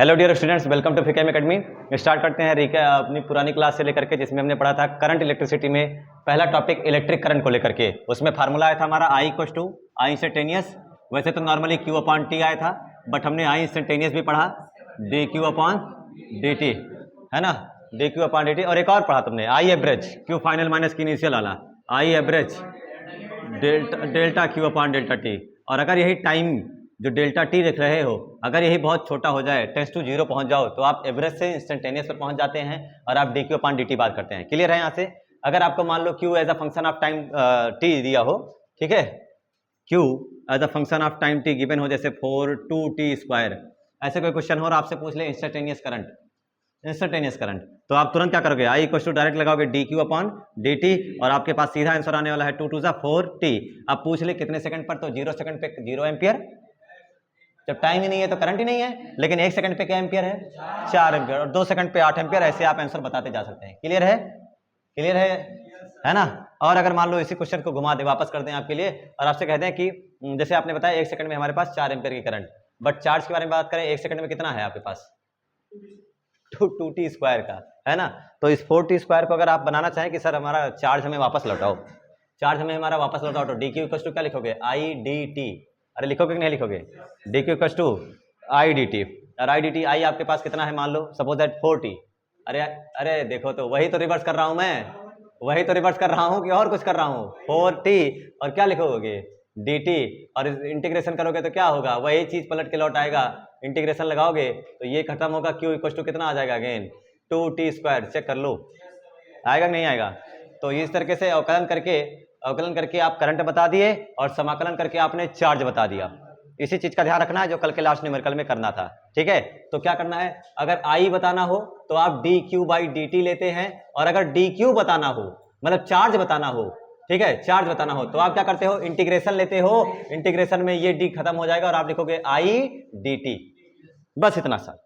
Hello dear students, welcome to फिकेम academy. Start करते हैं अपनी पुरानी क्लास से लेकर के, जिसमें हमने पढ़ा था करंट इलेक्ट्रिसिटी में पहला टॉपिक इलेक्ट्रिक करंट को लेकर के। उसमें फार्मूला आया था हमारा I equals to I instantaneous. वैसे तो नॉर्मली Q अपॉन T आया था, बट हमने आई इंस्टेंटेनियस भी पढ़ा, D Q upon D T, है ना, D Q upon D T. और एक और पढ़ा तुमने I average, Q final minus की इनिशियल वाला, I average delta Q upon delta T. और अगर यही टाइम जो डेल्टा टी देख रहे हो, अगर यही बहुत छोटा हो जाए, टेंस टू जीरो पहुंच जाओ, तो आप एवरेज से इंस्टेंटेनियस पर पहुंच जाते हैं और आप D Q upon D T बात करते हैं। क्लियर है यहाँ से? अगर आपको मान लो Q as a function of time T दिया हो, ठीक है, Q as a function of time T given हो, जैसे 4/2t², ऐसे कोई क्वेश्चन हो और आपसे पूछ ले इंस्टेंटेनियस करंट, तो आप तुरंत क्या करोगे? आई इक्वल टू डायरेक्ट लगाओगे D Q upon D T, और आपके पास सीधा आंसर आने वाला है 2 2 4t। आप पूछ ले कितने सेकंड पर, तो 0 सेकंड पे 0 एम्पियर। जब टाइम ही नहीं है तो करंट ही नहीं है, लेकिन 1 सेकंड पे क्या एम्पियर है? 4 एम्पियर, और 2 सेकंड पे 8 एम्पियर। ऐसे आप आंसर बताते जा सकते हैं। क्लियर है? क्लियर है ना? और अगर मान लो इसी क्वेश्चन को घुमा दे, वापस कर दें आपके लिए, और आपसे कहते हैं कि जैसे आपने बताया 1 सेकंड में हमारे पास 4 एम्पियर की करंट, बट चार्ज के बारे में बात करें, 1 सेकंड में कितना है आपके पास? 2t² का, है ना। तो इस 4t² को अगर आप बनाना चाहें कि सर हमारा चार्ज हमें वापस लौटाओ, तो डी क्यू इक्वल टू क्या लिखोगे? I D T. अरे लिखोगे कि नहीं लिखोगे? D Q equal to I D T, और आई डी टी, आई आपके पास कितना है? मान लो सपोज दैट 4t। अरे देखो, तो वही तो रिवर्स कर रहा हूं मैं, वही तो रिवर्स कर रहा हूं कि और कुछ कर रहा हूं? 4t, और क्या लिखोगे? dt, और इंटीग्रेशन करोगे तो क्या होगा? वही चीज पलट के लौट आएगा। इंटीग्रेशन लगाओगे तो ये खत्म होगा, q इक्वल टू कितना आ जाएगा? Again 2t²। चेक कर लो, आएगा कि नहीं आएगा? तो इस तरीके से अवकलन करके आप करंट बता दिए, और समाकलन करके आपने चार्ज बता दिया। इसी चीज का ध्यान रखना है जो कल के लास्ट न्यूमेरिकल में करना था, ठीक है। तो क्या करना है, अगर I बताना हो तो आप D Q by D T लेते हैं, और अगर डी क्यू बताना हो, मतलब चार्ज बताना हो, ठीक है, चार्ज बताना हो, तो आप क्या करते हो? इंटीग्रेशन लेते हो। इंटीग्रेशन में ये डी खत्म हो जाएगा और आप लिखोगे आई डी टी। बस इतना सा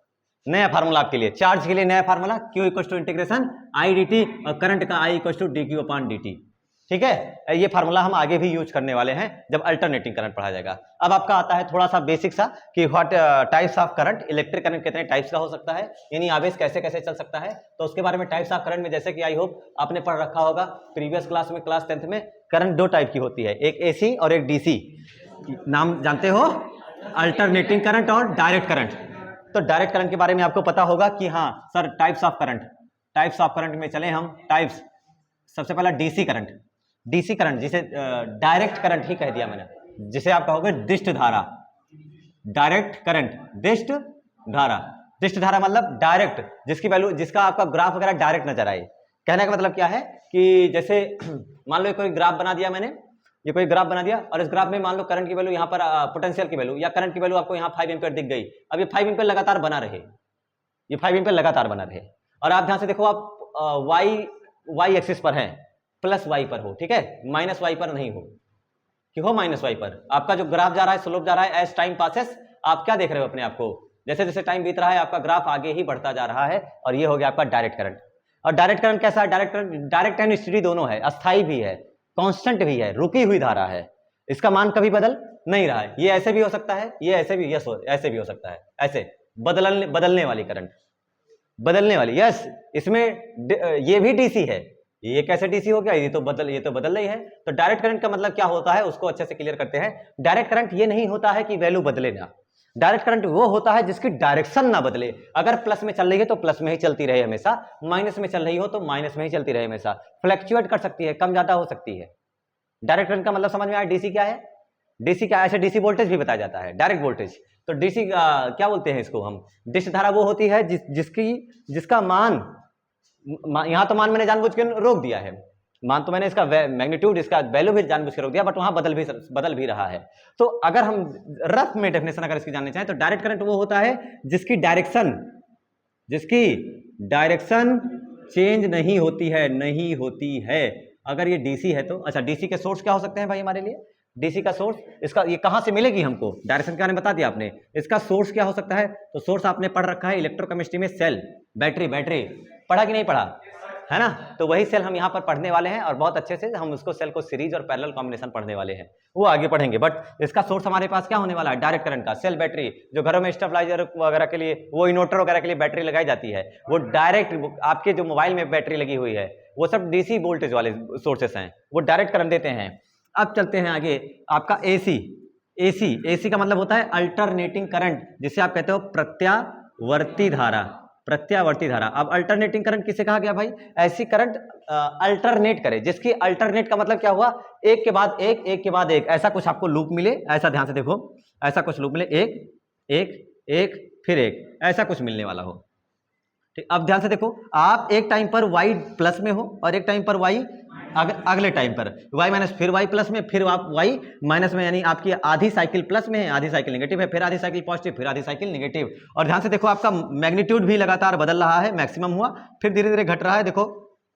नया फार्मूला आपके लिए, चार्ज के लिए नया formula, Q equal to integration I D T, और करंट का I equal to D Q upon D T, ठीक है। ये फार्मूला हम आगे भी यूज करने वाले हैं जब अल्टरनेटिंग करंट पढ़ा जाएगा। अब आपका आता है थोड़ा सा बेसिक सा कि what types of current, electric current कितने टाइप्स का हो सकता है, यानी आवेश कैसे कैसे चल सकता है। तो उसके बारे में टाइप्स ऑफ करंट में, जैसे कि आई होप आपने पढ़ रखा होगा प्रीवियस क्लास में, क्लास 10th में, करंट 2 टाइप की होती है, एक एसी और एक डीसी। नाम जानते हो, अल्टरनेटिंग करंट और डायरेक्ट करंट। तो डायरेक्ट करंट के बारे में आपको पता होगा कि हाँ सर, टाइप्स ऑफ करंट में चले हम। टाइप्स, सबसे पहला डीसी करंट, जिसे डायरेक्ट करंट ही कह दिया मैंने, जिसे आप कहोगे दिष्ट धारा। डायरेक्ट करंट, दिष्ट धारा मतलब डायरेक्ट, जिसकी वैल्यू, जिसका आपका ग्राफ वगैरह डायरेक्ट नजर आए। कहने का मतलब क्या है कि जैसे मान लो कोई ग्राफ बना दिया मैंने, ये कोई ग्राफ बना दिया, और इस ग्राफ में मान लो करंट की वैल्यू यहाँ पर, पोटेंशियल की वैल्यू या करंट की वैल्यू आपको यहाँ 5 एम्पियर दिख गई। अब ये 5 एम्पियर लगातार बना रहे, और आप ध्यान से देखो, आप वाई एक्सिस पर है, प्लस वाई पर हो, ठीक है, माइनस वाई पर नहीं हो, कि हो माइनस वाई पर। आपका जो ग्राफ जा रहा है, स्लोप जा रहा है, एज टाइम पासेस, आप क्या देख रहे हो अपने आप को? जैसे जैसे टाइम बीत रहा है आपका ग्राफ आगे ही बढ़ता जा रहा है, और ये हो गया आपका डायरेक्ट करंट। और डायरेक्ट करंट कैसा है? डायरेक्ट एंड स्टेडी दोनों है, अस्थाई भी है, कांस्टेंट भी है, रुकी हुई धारा है, इसका मान कभी बदल नहीं रहा है। ये ऐसे भी हो सकता है, ये ऐसे भी, ऐसे भी हो सकता है, ऐसे बदलने वाली करंट, बदलने वाली, यस। इसमें ये भी डीसी है, ये कैसे डीसी हो गया? ये तो बदल रही है। तो डायरेक्ट करंट का मतलब क्या होता है, उसको अच्छे से क्लियर करते हैं। डायरेक्ट करंट ये नहीं होता है कि वैल्यू बदले ना, डायरेक्ट करंट वो होता है जिसकी डायरेक्शन ना बदले। अगर प्लस में चल रही है तो प्लस में ही चलती रहे हमेशा, माइनस में चल रही हो तो माइनस में ही चलती रहे हमेशा, फ्लक्चुएट कर सकती है, कम ज्यादा हो सकती है। डायरेक्ट करंट का मतलब समझ में आया? डीसी क्या है? डीसी क्या है? ऐसे डीसी वोल्टेज भी बताया जाता है, डायरेक्ट वोल्टेज। तो डीसी क्या बोलते हैं इसको हम? डिश धारा वो होती है जिसका मान, यहां तो मान मैंने जानबूझ के रोक दिया है, मान तो मैंने इसका मैग्नीट्यूड, इसका वैल्यू भी जानबूझ के रोक दिया, बट वहां बदल भी रहा है। तो अगर हम रफ में डेफिनेशन अगर इसकी जानना चाहें, तो डायरेक्ट करंट वो होता है जिसकी डायरेक्शन चेंज नहीं होती है। अगर ये डीसी है तो, अच्छा, डीसी के सोर्स क्या हो सकते हैं भाई हमारे लिए? डीसी का सोर्स, इसका ये कहां से मिलेगी हमको? डायरेक्शन के बारे में बता दिया आपने, इसका सोर्स क्या हो सकता है? तो सोर्स आपने पढ़ रखा है इलेक्ट्रोकेमिस्ट्री में, सेल, बैटरी, पढ़ा कि नहीं पढ़ा? है ना। तो वही सेल हम यहाँ पर पढ़ने वाले हैं और बहुत अच्छे से हम उसको सेल को सीरीज और पैरेलल कॉम्बिनेशन पढ़ने वाले हैं, वो आगे पढ़ेंगे। बट इसका सोर्स हमारे पास क्या होने वाला है, डायरेक्ट करंट का। सेल बैटरी जो घरों में स्टेबलाइजर वगैरह के लिए, वो इन्वर्टर वगैरह के लिए बैटरी लगाई जाती है, वो डायरेक्ट आपके जो मोबाइल में बैटरी लगी हुई है वो सब डीसी वोल्टेज वाले सोर्सेस हैं, वो डायरेक्ट करंट देते हैं। अब चलते हैं आगे, आपका एसी। एसी का मतलब होता है अल्टरनेटिंग करंट, जिसे आप कहते हो प्रत्यावर्ती धारा। प्रत्यावर्ती धारा। अब अल्टरनेटिंग करंट किसे कहा गया भाई, ऐसी करंट अल्टरनेट करे, जिसकी अल्टरनेट का मतलब क्या हुआ, एक के बाद एक, एक के बाद एक, ऐसा कुछ आपको लूप मिले, ऐसा ध्यान से देखो, ऐसा कुछ लूप मिले, एक एक एक फिर एक, ऐसा कुछ मिलने वाला हो। ठीक, अब ध्यान से देखो, आप एक टाइम पर y प्लस में हो और एक टाइम पर y अगले टाइम पर y माइनस, फिर y प्लस में, फिर आप y माइनस में, यानी आपकी आधी साइकिल प्लस में है, आधी साइकिल नेगेटिव है, फिर आधी साइकिल पॉजिटिव, फिर आधी साइकिल नेगेटिव। और ध्यान से देखो, आपका मैग्नीट्यूड भी लगातार बदल रहा है, मैक्सिमम हुआ, फिर धीरे धीरे घट रहा है, देखो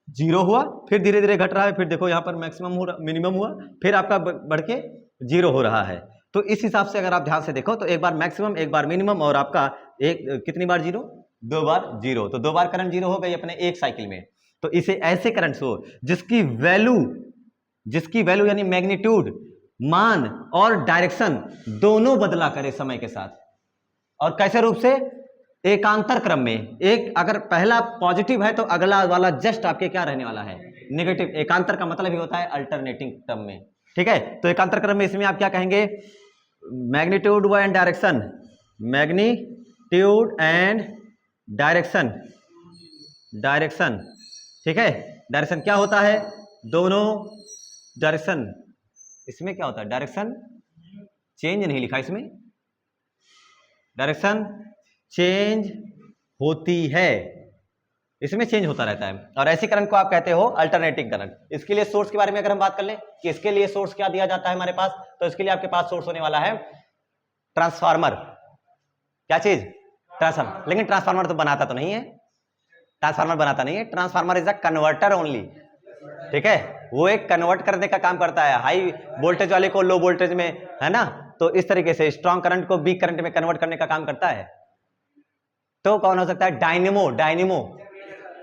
जीरो हुआ, फिर धीरे धीरे घट रहा है, फिर देखो यहाँ पर मैक्सिमम हो, मिनिमम हुआ, फिर आपका बढ़ के जीरो हो रहा है। तो इस हिसाब से अगर आप ध्यान से देखो तो एक बार मैक्सिमम, एक बार मिनिमम, और आपका एक कितनी बार जीरो, 2 बार जीरो, तो 2 बार करंट जीरो हो गई अपने एक साइकिल में। तो इसे ऐसे करंट्स हो जिसकी वैल्यू यानी मैग्नीट्यूड, मान और डायरेक्शन दोनों बदला करे समय के साथ। और कैसे रूप से, एकांतर क्रम में। एक अगर पहला पॉजिटिव है तो अगला वाला जस्ट आपके क्या रहने वाला है, नेगेटिव। एकांतर का मतलब ही होता है अल्टरनेटिंग क्रम में, ठीक है। तो एकांतर क्रम में इसमें आप क्या कहेंगे, magnitude and direction, magnitude and direction, ठीक है। डायरेक्शन क्या होता है, दोनों डायरेक्शन, इसमें क्या होता है, डायरेक्शन चेंज नहीं लिखा, इसमें डायरेक्शन चेंज होती है, इसमें चेंज होता रहता है। और ऐसी करंट को आप कहते हो अल्टरनेटिंग करंट। इसके लिए सोर्स के बारे में अगर हम बात कर लें कि इसके लिए सोर्स क्या दिया जाता है हमारे पास, तो इसके लिए आपके पास सोर्स होने वाला है ट्रांसफार्मर। क्या चीज, ट्रांसफार्मर। लेकिन ट्रांसफार्मर तो बनाता तो नहीं है, transformer is a converter only, ठीक है। वो एक कन्वर्ट करने का काम करता है, हाई वोल्टेज वाले को लो वोल्टेज में, है ना। तो इस तरीके से स्ट्रॉन्ग करंट को वीक करंट में कन्वर्ट करने का काम करता है। तो कौन हो सकता है, डायनेमो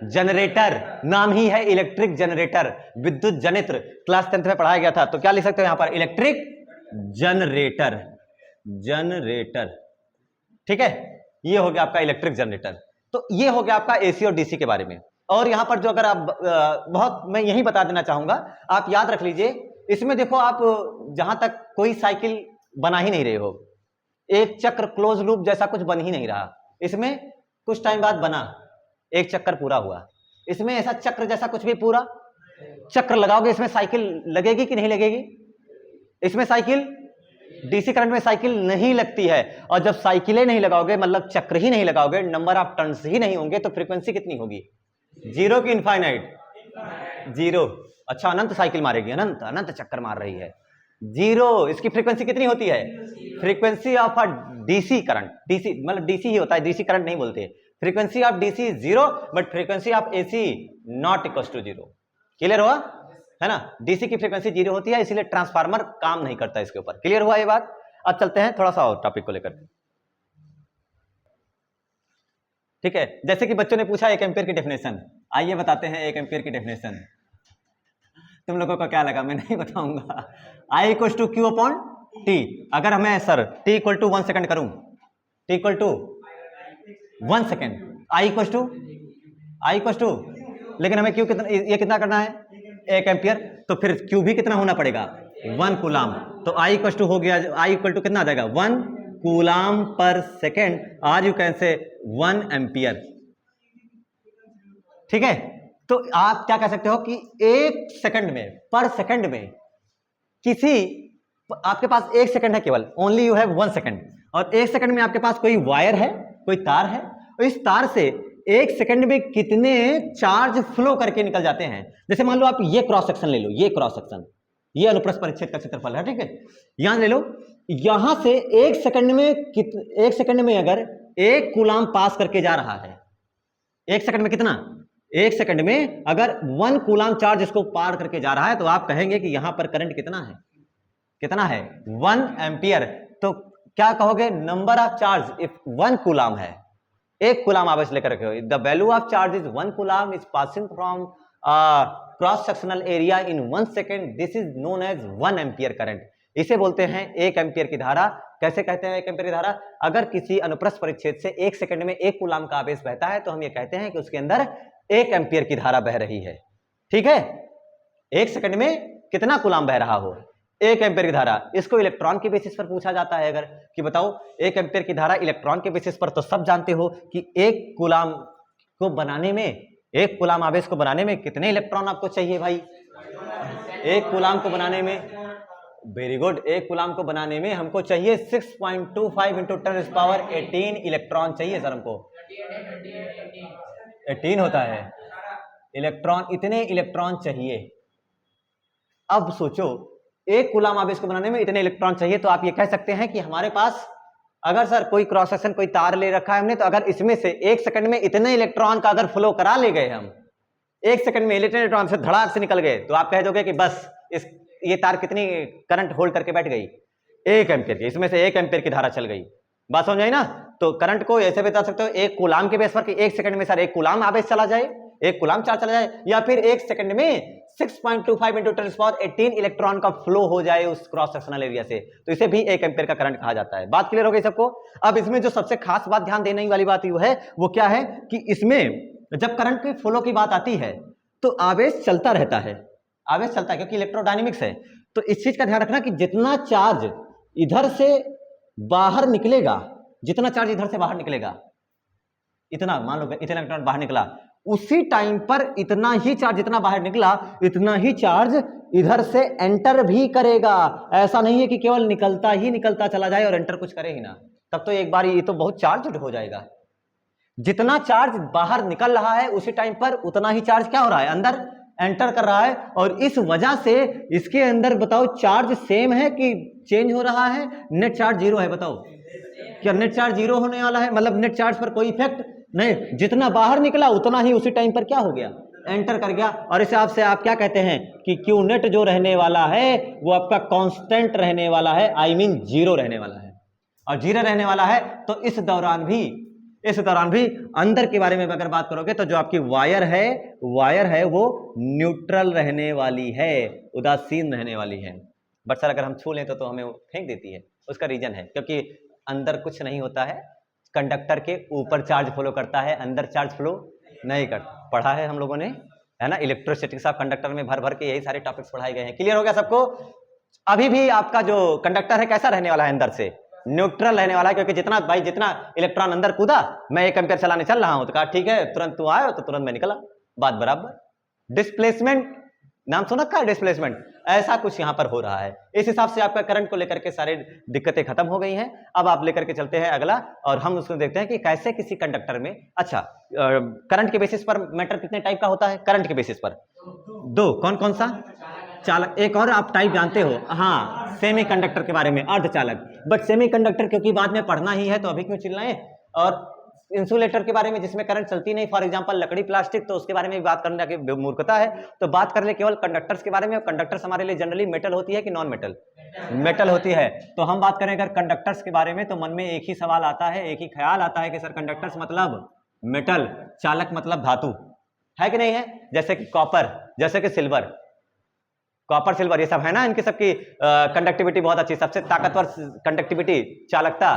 जनरेटर, नाम ही है इलेक्ट्रिक जनरेटर, विद्युत जनित्र। क्लास 10th में पढ़ाया गया था, तो क्या लिख सकते हो यहां पर, इलेक्ट्रिक जनरेटर, ठीक है। ये हो गया आपका इलेक्ट्रिक जनरेटर। तो ये हो गया आपका एसी और डीसी के बारे में। और यहां पर जो अगर आप बहुत, मैं यही बता देना चाहूंगा, आप याद रख लीजिए, इसमें देखो आप जहां तक कोई साइकिल बना ही नहीं रहे हो, एक चक्र क्लोज लूप जैसा कुछ बन ही नहीं रहा, इसमें कुछ टाइम बाद बना, एक चक्कर पूरा हुआ, इसमें ऐसा चक्र जैसा कुछ भी पूरा चक्र लगाओगे, इसमें साइकिल लगेगी कि नहीं लगेगी, इसमें साइकिल, डीसी करंट में साइकिल नहीं लगती है। और जब साइकिलें नहीं लगाओगे, मतलब चक्र ही नहीं लगाओगे, नंबर ऑफ टर्न्स ही नहीं होंगे, तो फ्रीक्वेंसी कितनी होगी, जीरो की इनफाइनाइट, जीरो। अच्छा, अनंत साइकिल मारेगी, अनंत चक्कर मार रही है, जीरो। इसकी फ्रीक्वेंसी कितनी होती है, frequency of a DC current, DC मतलब डीसी ही होता है, डीसी करंट नहीं बोलते। Frequency of DC zero, but frequency of AC not equal to zero. Clear हुआ, है ना। डीसी की फ्रीक्वेंसी जीरो होती है, इसीलिए ट्रांसफार्मर काम नहीं करता इसके ऊपर। क्लियर हुआ ये बात। अब चलते हैं थोड़ा सा और टॉपिक को लेकर, ठीक है। जैसे कि बच्चों ने पूछा 1 एम्पीयर की डेफिनेशन, आइए बताते हैं 1 एम्पीयर की डेफिनेशन। तुम लोगों को क्या लगा, मैं नहीं बताऊंगा। I equal to Q upon T. अगर हमें sir t equal to 1 second करूं, t equal to 1 second, I equal to, लेकिन हमें क्यू कितना, ये कितना करना है, 1 एम्पियर, तो फिर क्यू भी कितना होना पड़ेगा, 1 कूलाम। तो I इक्वल टू हो गया, I इक्वल टू कितना आ जाएगा, 1 कूलाम पर second, are you can say 1 ampere, ठीक है। तो आप क्या कह सकते हो कि 1 सेकंड में, पर सेकंड में, किसी, आपके पास 1 सेकंड है केवल, ओनली यू हैव 1 सेकंड, और 1 सेकंड में आपके पास कोई वायर है, कोई तार है, और इस तार से 1 सेकंड में कितने चार्ज फ्लो करके निकल जाते हैं। जैसे मान लो आप ये क्रॉस सेक्शन ले लो, ये क्रॉस सेक्शन, ये अनुप्रस्थ परिच्छेद का क्षेत्रफल है, ठीक है। यहां ले लो, यहां से 1 सेकंड में 1 सेकंड में अगर 1 कूलाम पास करके जा रहा है, 1 सेकंड में कितना, 1 सेकंड में अगर 1 कूलाम चार्ज इसको पार करके जा रहा है, तो आप कहेंगे कि यहां पर करंट कितना है, 1 एम्पियर। तो क्या कहोगे, number of charge if 1 coulomb है, 1 कूलाम आवेश लेकर रखे हो। The value of charge is 1 coulomb is passing from cross sectional area in 1 second, this is known as 1 ampere current. इसे बोलते हैं 1 एम्पियर की धारा। कैसे कहते हैं 1 एम्पियर की धारा? अगर किसी अनुप्रस्थ परिच्छेद से 1 सेकंड में 1 कूलाम का आवेश बहता है तो हम ये कहते हैं कि उसके अंदर 1 एम्पियर की धारा बह रही है। ठीक है, 1 सेकंड में कितना कूलाम बह रहा हो? 1 एम्पियर की धारा। इसको इलेक्ट्रॉन के बेसिस पर पूछा जाता है अगर, कि बताओ 1 एम्पियर की धारा इलेक्ट्रॉन के बेसिस पर, तो सब जानते हो कि 1 कूलाम को बनाने में, 1 कूलाम आवेश को बनाने में कितने इलेक्ट्रॉन आपको चाहिए भाई? 1 कूलाम को बनाने में, वेरी गुड, 1 कूलाम को बनाने में हमको चाहिए 6.25 इंटू 10⁻18 इलेक्ट्रॉन चाहिए सर हमको। 18 होता है इलेक्ट्रॉन, इतने इलेक्ट्रॉन चाहिए। अब सोचो 1 कूलाम आवेश को बनाने में इतने इलेक्ट्रॉन चाहिए, तो आप ये कह सकते हैं कि हमारे पास अगर सर कोई क्रॉस सेक्शन, कोई तार ले रखा है हमने, तो अगर इसमें से 1 सेकंड में इतने इलेक्ट्रॉन का अगर फ्लो करा ले गए हम, 1 सेकंड में इलेक्ट्रॉन से धड़ाक से निकल गए, तो आप कह दोगे कि बस ये तार कितनी करंट होल्ड करके बैठ गई? 1 एम्पियर की। इसमें से 1 एम्पियर की धारा चल गई। बात समझ आई ना? तो करंट को ऐसे बता सकते हो 1 कूलाम के बेस पर कि 1 सेकंड में सर 1 कूलाम आवेश चला जाए, 1 कूलाम चार्ज चला जाए, या फिर 1 सेकंड में 6.25 इंटू 10⁻18 इलेक्ट्रॉन का फ्लो हो जाए उस क्रॉस सेक्शनल एरिया से, तो इसे भी 1 एम्पियर का करंट कहा जाता है। बात क्लियर हो गई सबको? अब इसमें जो सबसे खास बात ध्यान देने वाली बात वो क्या है कि इसमें जब करंट के फ्लो की बात आती है तो आवेश चलता रहता है, आवेश चलता है क्योंकि इलेक्ट्रोडायनेमिक्स है। तो इस चीज का ध्यान रखना कि जितना चार्ज इधर से बाहर निकलेगा, जितना चार्ज इधर से बाहर निकलेगा, इतना मान लो इतना इलेक्ट्रॉन बाहर निकला, उसी टाइम पर इतना ही चार्ज जितना बाहर निकला इतना ही चार्ज इधर से एंटर भी करेगा। ऐसा नहीं है कि केवल निकलता ही निकलता चला जाए और एंटर कुछ करे ही ना, तब तो एक बार ये तो बहुत चार्ज हो जाएगा। जितना चार्ज बाहर निकल रहा है उसी टाइम पर उतना ही चार्ज क्या हो रहा है? अंदर एंटर कर रहा है। और इस वजह से इसके अंदर बताओ चार्ज सेम है कि चेंज हो रहा है? नेट चार्ज 0 है। बताओ क्या नेट चार्ज 0 होने वाला है? मतलब नेट चार्ज पर कोई इफेक्ट नहीं, जितना बाहर निकला उतना ही उसी टाइम पर क्या हो गया? एंटर कर गया। और इस हिसाब से आप क्या कहते हैं कि क्यू नेट जो रहने वाला है वो आपका कांस्टेंट रहने वाला है, आई मीन 0 रहने वाला है। और 0 रहने वाला है तो इस दौरान भी अंदर के बारे में अगर बात करोगे तो जो आपकी वायर है वो न्यूट्रल रहने वाली है, उदासीन रहने वाली है। बट सर अगर हम छू लें तो हमें फेंक देती है। उसका रीजन है क्योंकि अंदर कुछ नहीं होता है, कंडक्टर के ऊपर चार्ज फ्लो करता है, अंदर चार्ज फ्लो नहीं करता। पढ़ा है हम लोगों ने, है ना, इलेक्ट्रोस्टैटिक्स ऑफ कंडक्टर में भर भर के यही सारे टॉपिक्स पढ़ाए गए हैं। क्लियर हो गया सबको? अभी भी आपका जो कंडक्टर है कैसा रहने वाला है? अंदर से न्यूट्रल रहने वाला है, क्योंकि जितना इलेक्ट्रॉन अंदर कूदा, मैं 1 एम्पियर चलाने चल रहा हूं तो कहा ठीक है, तुरंत तू आया तो तुरंत मैं निकला, बात बराबर। डिस्प्लेसमेंट नाम सुना का? डिस्प्लेसमेंट ऐसा कुछ यहां पर हो रहा है। इस हिसाब से आपका करंट को लेकर के सारे दिक्कतें खत्म हो गई हैं। अब आप लेकर के चलते हैं अगला, और हम उसको देखते हैं कि कैसे किसी कंडक्टर में, अच्छा करंट के बेसिस पर मैटर कितने टाइप का होता है? करंट के बेसिस पर 2। कौन कौन सा? चालक। एक और आप टाइप जानते हो, हाँ, सेमी कंडक्टर के बारे में, अर्धचालक। बट सेमी कंडक्टर क्योंकि बाद में पढ़ना ही है तो अभी क्यों चिल्लाएं। और इंसुलेटर के बारे में जिसमें करंट चलती नहीं, फॉर एग्जांपल लकड़ी, प्लास्टिक, तो उसके बारे में भी बात करने की मूर्खता है। तो बात कर ले केवल कंडक्टर्स के बारे में। कंडक्टर्स हमारे लिए जनरली मेटल होती है कि नॉन मेटल? मेटल होती है। तो हम बात करें अगर कंडक्टर्स के बारे में तो मन में एक ही सवाल आता है, एक ही ख्याल आता है कि सर कंडक्टर्स मतलब मेटल, चालक मतलब धातु, है कि नहीं है? जैसे कि कॉपर, जैसे कि सिल्वर, कॉपर सिल्वर ये सब है ना, इनकी सबकी कंडक्टिविटी बहुत अच्छी, सबसे ताकतवर कंडक्टिविटी, चालकता।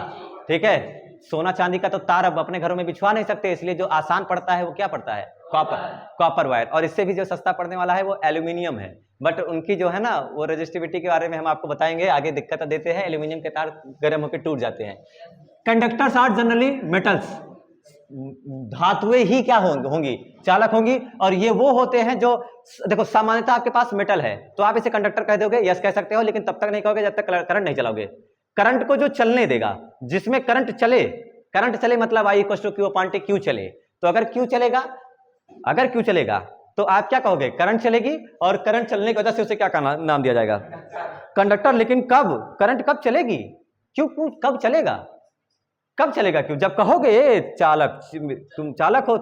ठीक है, सोना चांदी का तो तार अब अपने घरों में बिछवा नहीं सकते, इसलिए जो आसान पड़ता है वो क्या पड़ता है? Copper wire. और इससे भी जो सस्ता पड़ने वाला है वो एल्यूमिनियम है। बट उनकी जो है ना वो रेजिस्टिविटी के बारे में हम आपको बताएंगे आगे, दिक्कत देते हैं, एल्यूमिनियम के तार गर्म होकर टूट जाते हैं। कंडक्टर्स आर जनरली मेटल्स, धातुएं ही क्या होंगी? चालक होंगी। और ये वो होते हैं जो, देखो सामान्यतः आपके पास मेटल है तो आप इसे कंडक्टर कह दोगे, यस कह सकते हो, लेकिन तब तक नहीं कहोगे जब तक करंट नहीं चलाओगे। करंट को जो चलने देगा, जिसमें करंट चले मतलब I equal to Q upon T, Q चले। तो अगर क्यू चलेगा तो आप क्या कहोगे? करंट चलेगी। और करंट चलने की वजह से उसे क्या नाम दिया जाएगा? कंडक्टर। लेकिन कब करंट कब चलेगी? क्यों कब चलेगा? कब चलेगा क्यों? जब कहोगे चालक, तुम चालक हो,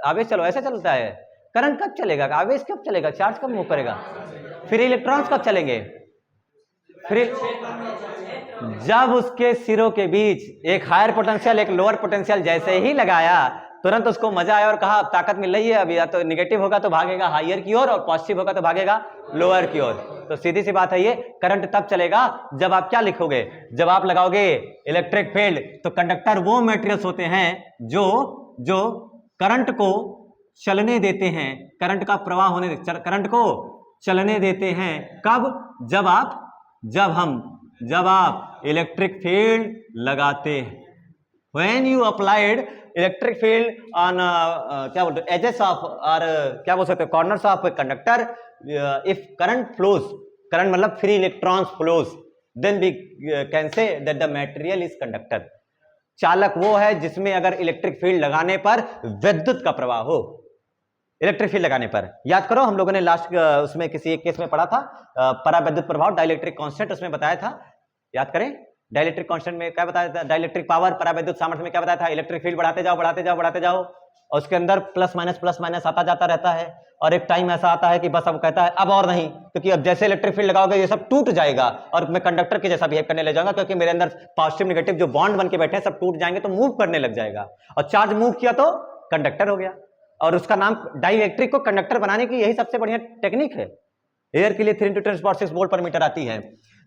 आवेश चलो, ऐसे चलता है। करंट कब चलेगा? आवेश कब चलेगा? चार्ज कब मूव करेगा? फिर इलेक्ट्रॉन्स कब चलेंगे? फिर जब उसके सिरों के बीच एक हायर पोटेंशियल एक लोअर पोटेंशियल जैसे ही लगाया, तुरंत उसको मजा आया और कहा अब ताकत मिल रही है, अभी या तो निगेटिव होगा तो भागेगा हायर की ओर और पॉजिटिव होगा तो भागेगा लोअर की ओर। तो सीधी सी बात है, ये करंट तब चलेगा जब आप क्या लिखोगे, जब आप लगाओगे इलेक्ट्रिक फील्ड। तो कंडक्टर वो मटेरियल्स होते हैं जो करंट को चलने देते हैं, करंट का प्रवाह होने, करंट को चलने देते हैं। कब? जब आप इलेक्ट्रिक फील्ड लगाते हैं। When you applied electric field on क्या बोलते हैं, edges of और क्या बोल सकते हैं, corners of a conductor, if current flows, current मतलब free electrons flows, then we can say that the material is conductor। चालक वो है जिसमें अगर इलेक्ट्रिक फील्ड लगाने पर विद्युत का प्रवाह हो। इलेक्ट्रिक फील्ड लगाने पर याद करो, हम लोगों ने लास्ट उसमें किसी एक केस में पढ़ा था, परावैद्युत प्रभाव, डाइलेक्ट्रिक कांस्टेंट, उसमें बताया था, याद करें। डाइलेक्ट्रिक कांस्टेंट में क्या बताया था, डाइलेक्ट्रिक पावर, परावैद्युत सामर्थ्य में क्या बताया था, इलेक्ट्रिक फील्ड बढ़ाते जाओ और उसके अंदर प्लस माइनस आता जाता रहता है। और एक टाइम ऐसा आता है कि बस अब कहता है अब और नहीं, क्योंकि अब जैसे इलेक्ट्रिक फील्ड लगाओगे ये सब टूट जाएगा और मैं कंडक्टर के जैसा बिहेव करने लग जाऊंगा, क्योंकि मेरे अंदर पॉजिटिव नेगेटिव जो बॉन्ड बन के बैठे हैं सब टूट जाएंगे, तो मूव करने लग जाएगा। और चार्ज मूव किया तो कंडक्टर हो गया। और उसका नाम, डाइलेक्ट्रिक को कंडक्टर बनाने की यही सबसे बढ़िया टेक्निक है। एयर के लिए 3 × 10⁻⁶ वोल्ट पर मीटर आती है।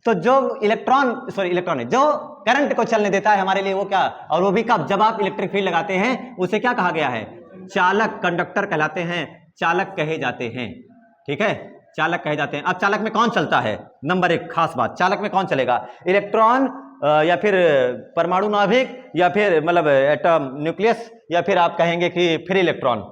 तो जो इलेक्ट्रॉन जो करंट को चलने देता है हमारे लिए, वो क्या, और वो भी कब, जब आप इलेक्ट्रिक फील्ड लगाते हैं, उसे क्या कहा गया है, चालक, कंडक्टर कहलाते हैं, चालक कहे जाते हैं। ठीक है, चालक कहे जाते हैं। अब चालक में कौन चलता है, नंबर 1 खास बात, चालक में कौन चलेगा, इलेक्ट्रॉन या फिर परमाणु नाभिक या फिर मतलब एटम न्यूक्लियस, या फिर आप कहेंगे कि फ्री इलेक्ट्रॉन।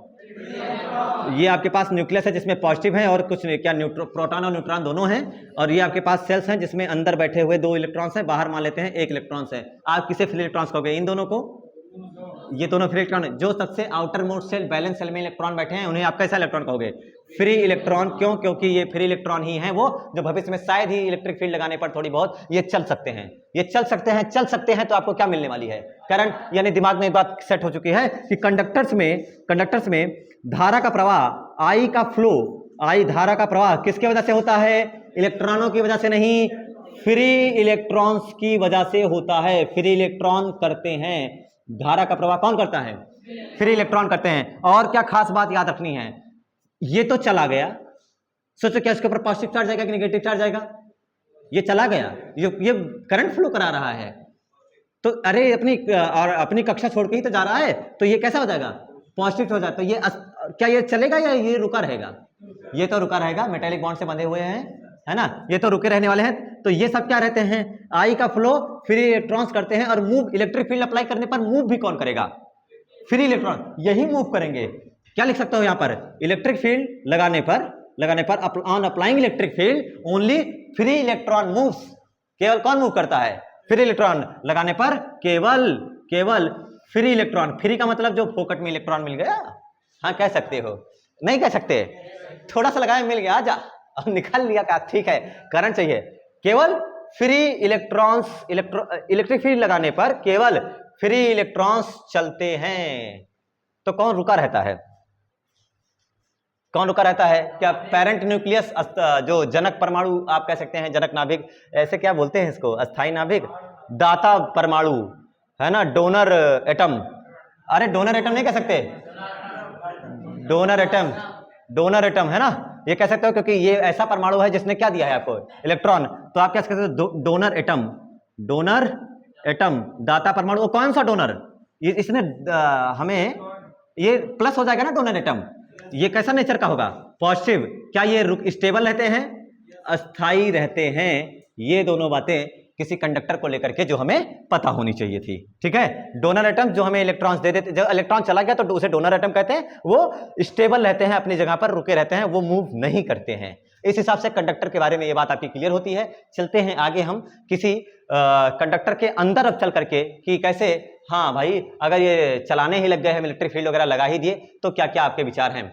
ये आपके पास न्यूक्लियस है जिसमें पॉजिटिव है और कुछ क्या प्रोटॉन और न्यूट्रॉन दोनों हैं, और ये आपके पास सेल्स हैं जिसमें अंदर बैठे हुए 2 इलेक्ट्रॉन्स हैं, बाहर मान लेते हैं 1 इलेक्ट्रॉन्स है। आप किसे फ्री इलेक्ट्रॉन्स कहोगे, इन दोनों को, ये दोनों फ्री इलेक्ट्रॉन है। जो सबसे outer most shell, valence shell में इलेक्ट्रॉन बैठे हैं, उन्हें आप कैसा इलेक्ट्रॉन कहोगे, फ्री इलेक्ट्रॉन। क्यों? क्योंकि ये फ्री इलेक्ट्रॉन ही है वो जो भविष्य में शायद ही इलेक्ट्रिक फील्ड लगाने पर थोड़ी बहुत ये चल सकते हैं। ये चल सकते हैं तो आपको क्या मिलने वाली है, करंट। यानी दिमाग में एक बात सेट हो चुकी है कि कंडक्टर्स में धारा का प्रवाह, आई का फ्लो, आई धारा का प्रवाह किसके वजह से होता है, इलेक्ट्रॉनों की वजह से नहीं, फ्री इलेक्ट्रॉन्स की वजह से होता है। फ्री इलेक्ट्रॉन करते हैं, धारा का प्रवाह कौन करता है, फ्री इलेक्ट्रॉन करते हैं। और क्या खास बात याद रखनी है, ये तो चला गया, सोचो क्या इसके ऊपर पॉजिटिव चार्ज आएगा कि नेगेटिव चार्ज आएगा, ये चला गया, ये करंट फ्लो करा रहा है, तो अरे अपनी कक्षा छोड़ के ही तो जा रहा है, तो ये कैसा हो जाएगा, पॉजिटिव हो जाए। तो ये क्या ये चलेगा या ये रुका रहेगा, ये तो रुका रहेगा, मेटेलिक बॉन्ड से बंधे हुए हैं, है ना, ये तो रुके रहने वाले हैं। तो ये सब क्या रहते हैं, आई का फ्लो, फ्री इलेक्ट्रॉन्स करते हैं। और मूव, इलेक्ट्रिक फील्ड अप्लाई करने पर मूव भी कौन करेगा, फ्री इलेक्ट्रॉन, यही मूव करेंगे। क्या लिख सकते हो यहां पर, इलेक्ट्रिक फील्ड लगाने पर on applying electric field only free electron moves. केवल कौन मूव करता है, फ्री इलेक्ट्रॉन लगाने पर केवल फ्री इलेक्ट्रॉन। फ्री का मतलब जो फोकट में इलेक्ट्रॉन मिल गया, हाँ कह सकते हो, नहीं कह सकते, थोड़ा सा लगाया मिल गया, जा और निकाल लिया, क्या ठीक है, करंट चाहिए। केवल फ्री इलेक्ट्रॉन्स, इलेक्ट्रिक फील्ड लगाने पर केवल फ्री इलेक्ट्रॉन्स चलते हैं। तो कौन रुका रहता है, क्या पेरेंट न्यूक्लियस, जो जनक परमाणु आप कह सकते हैं, जनक नाभिक, ऐसे क्या बोलते हैं इसको, अस्थाई नाभिक, दाता परमाणु, है ना, डोनर एटम। अरे डोनर एटम नहीं कह सकते, डोनर एटम है ना, ये कह सकते हो, क्योंकि ये ऐसा परमाणु है जिसने क्या दिया है आपको, इलेक्ट्रॉन। तो आप क्या कहते हो, डोनर एटम, दाता परमाणु। कौन सा डोनर, इसने हमें, ये प्लस हो जाएगा ना डोनर एटम, ये कैसा नेचर का होगा, पॉजिटिव। क्या ये स्टेबल रहते हैं, अस्थाई रहते हैं। ये दोनों बातें किसी कंडक्टर को लेकर के जो हमें पता होनी चाहिए थी। ठीक है, डोनर एटम जो हमें इलेक्ट्रॉन्स दे देते, जब इलेक्ट्रॉन चला गया तो उसे डोनर एटम कहते हैं, वो स्टेबल रहते हैं, अपनी जगह पर रुके रहते हैं, वो मूव नहीं करते हैं। इस हिसाब से कंडक्टर के बारे में ये बात आपकी क्लियर होती है। चलते हैं आगे हम किसी कंडक्टर के अंदर अब चल करके कि कैसे, हाँ भाई अगर ये चलाने ही लग गए हैं, इलेक्ट्रिक फील्ड वगैरह लगा ही दिए, तो क्या क्या आपके विचार हैं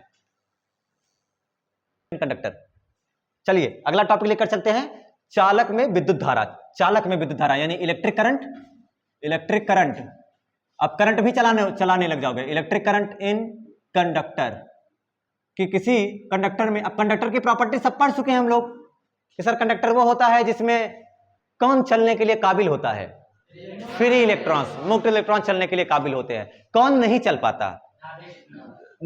कंडक्टर। चलिए अगला टॉपिक लेकर चलते हैं, चालक में विद्युत धारा यानी इलेक्ट्रिक करंट। अब करंट भी चलाने लग जाओगे, इलेक्ट्रिक करंट इन कंडक्टर, कि किसी कंडक्टर में, अब कंडक्टर की प्रॉपर्टी सब पढ़ चुके हैं हम लोग कि सर कंडक्टर वो होता है जिसमें कौन चलने के लिए काबिल होता है? फ्री इलेक्ट्रॉन्स, मुक्त इलेक्ट्रॉन चलने के लिए काबिल होते हैं। कौन नहीं चल पाता?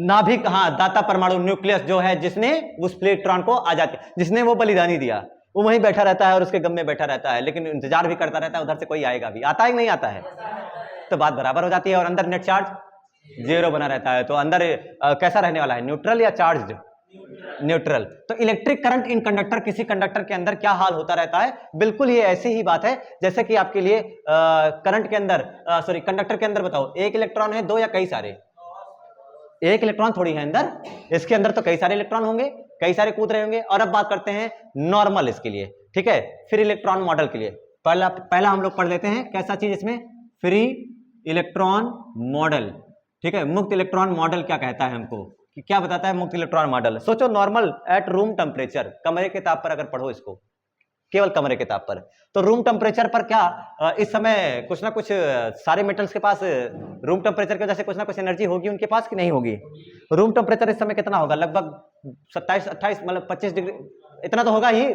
नाभिक, हाँ, दाता परमाणु, न्यूक्लियस जो है, जिसने उस इलेक्ट्रॉन को आजाद, जिसने वो बलिदानी दिया, वो वहीं बैठा रहता है और उसके गम में बैठा रहता है, लेकिन इंतजार भी करता रहता है उधर से कोई आएगा भी। आता है कि नहीं आता है? तो बात बराबर हो जाती है। और अंदर नेट चार्ज 0 बना रहता है। तो अंदर कैसा रहने वाला है? न्यूट्रल या चार्ज्ड? न्यूट्रल। तो इलेक्ट्रिक करंट इन कंडक्टर, किसी कंडक्टर के अंदर क्या हाल होता रहता है? बिल्कुल ये ऐसी ही बात है जैसे कि आपके लिए करंट के अंदर, सॉरी, कंडक्टर के अंदर बताओ, एक इलेक्ट्रॉन है, दो या कई सारे? एक इलेक्ट्रॉन थोड़ी है अंदर, इसके अंदर तो कई सारे इलेक्ट्रॉन होंगे, कई सारे कूद रहे होंगे। और अब बात करते हैं नॉर्मल इसके लिए, ठीक है, फ्री इलेक्ट्रॉन मॉडल के लिए। पहला हम लोग पढ़ लेते हैं कैसा चीज इसमें, फ्री इलेक्ट्रॉन मॉडल, ठीक है। मुक्त इलेक्ट्रॉन मॉडल क्या कहता है हमको, कि क्या बताता है मुक्त इलेक्ट्रॉन मॉडल? सोचो, नॉर्मल एट रूम टेम्परेचर, कमरे के ताप पर अगर पढ़ो इसको, केवल कमरे के ताप पर, तो रूम टेम्परेचर पर क्या इस समय कुछ ना कुछ सारे मेटल्स के पास रूम टेम्परेचर की वजह से कुछ ना कुछ एनर्जी होगी उनके पास कि नहीं होगी? रूम टेम्परेचर इस समय कितना होगा? लगभग 27-28, मतलब 25 डिग्री, इतना तो होगा ही।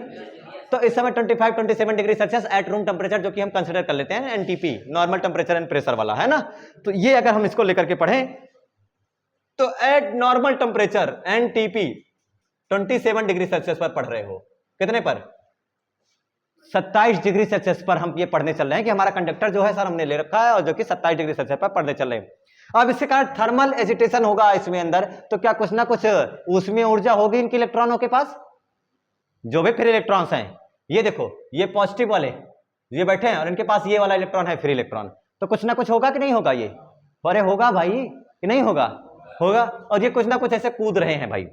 तो इस समय 25-27 degree Celsius at room temperature, जो कि हम कंसिडर कर लेते हैं NTP, normal temperature and pressure वाला, है ना। तो ये अगर हम इसको लेकर के पढ़ें तो eight normal temperature NTP 27 degree Celsius पर पढ़ रहे हो। कितने पर? 27 डिग्री सेल्सियस पर हम ये पढ़ने चल रहे हैं कि हमारा कंडक्टर जो है सर हमने ले रखा है, और जो कि 27 डिग्री सेल्सियस पर पढ़ने चल रहे हैं। अब इसके कारण थर्मल एजिटेशन होगा इसमें अंदर, तो क्या कुछ ना कुछ उसमें ऊर्जा होगी इनके इलेक्ट्रॉनों के पास, जो भी फ्री इलेक्ट्रॉन्स हैं। ये देखो, ये पॉजिटिव वाले ये बैठे हैं और इनके पास ये वाला इलेक्ट्रॉन है फ्री इलेक्ट्रॉन, तो कुछ ना कुछ होगा कि नहीं होगा? ये अरे होगा भाई, कि नहीं होगा? होगा। और ये कुछ ना कुछ ऐसे कूद रहे हैं भाई,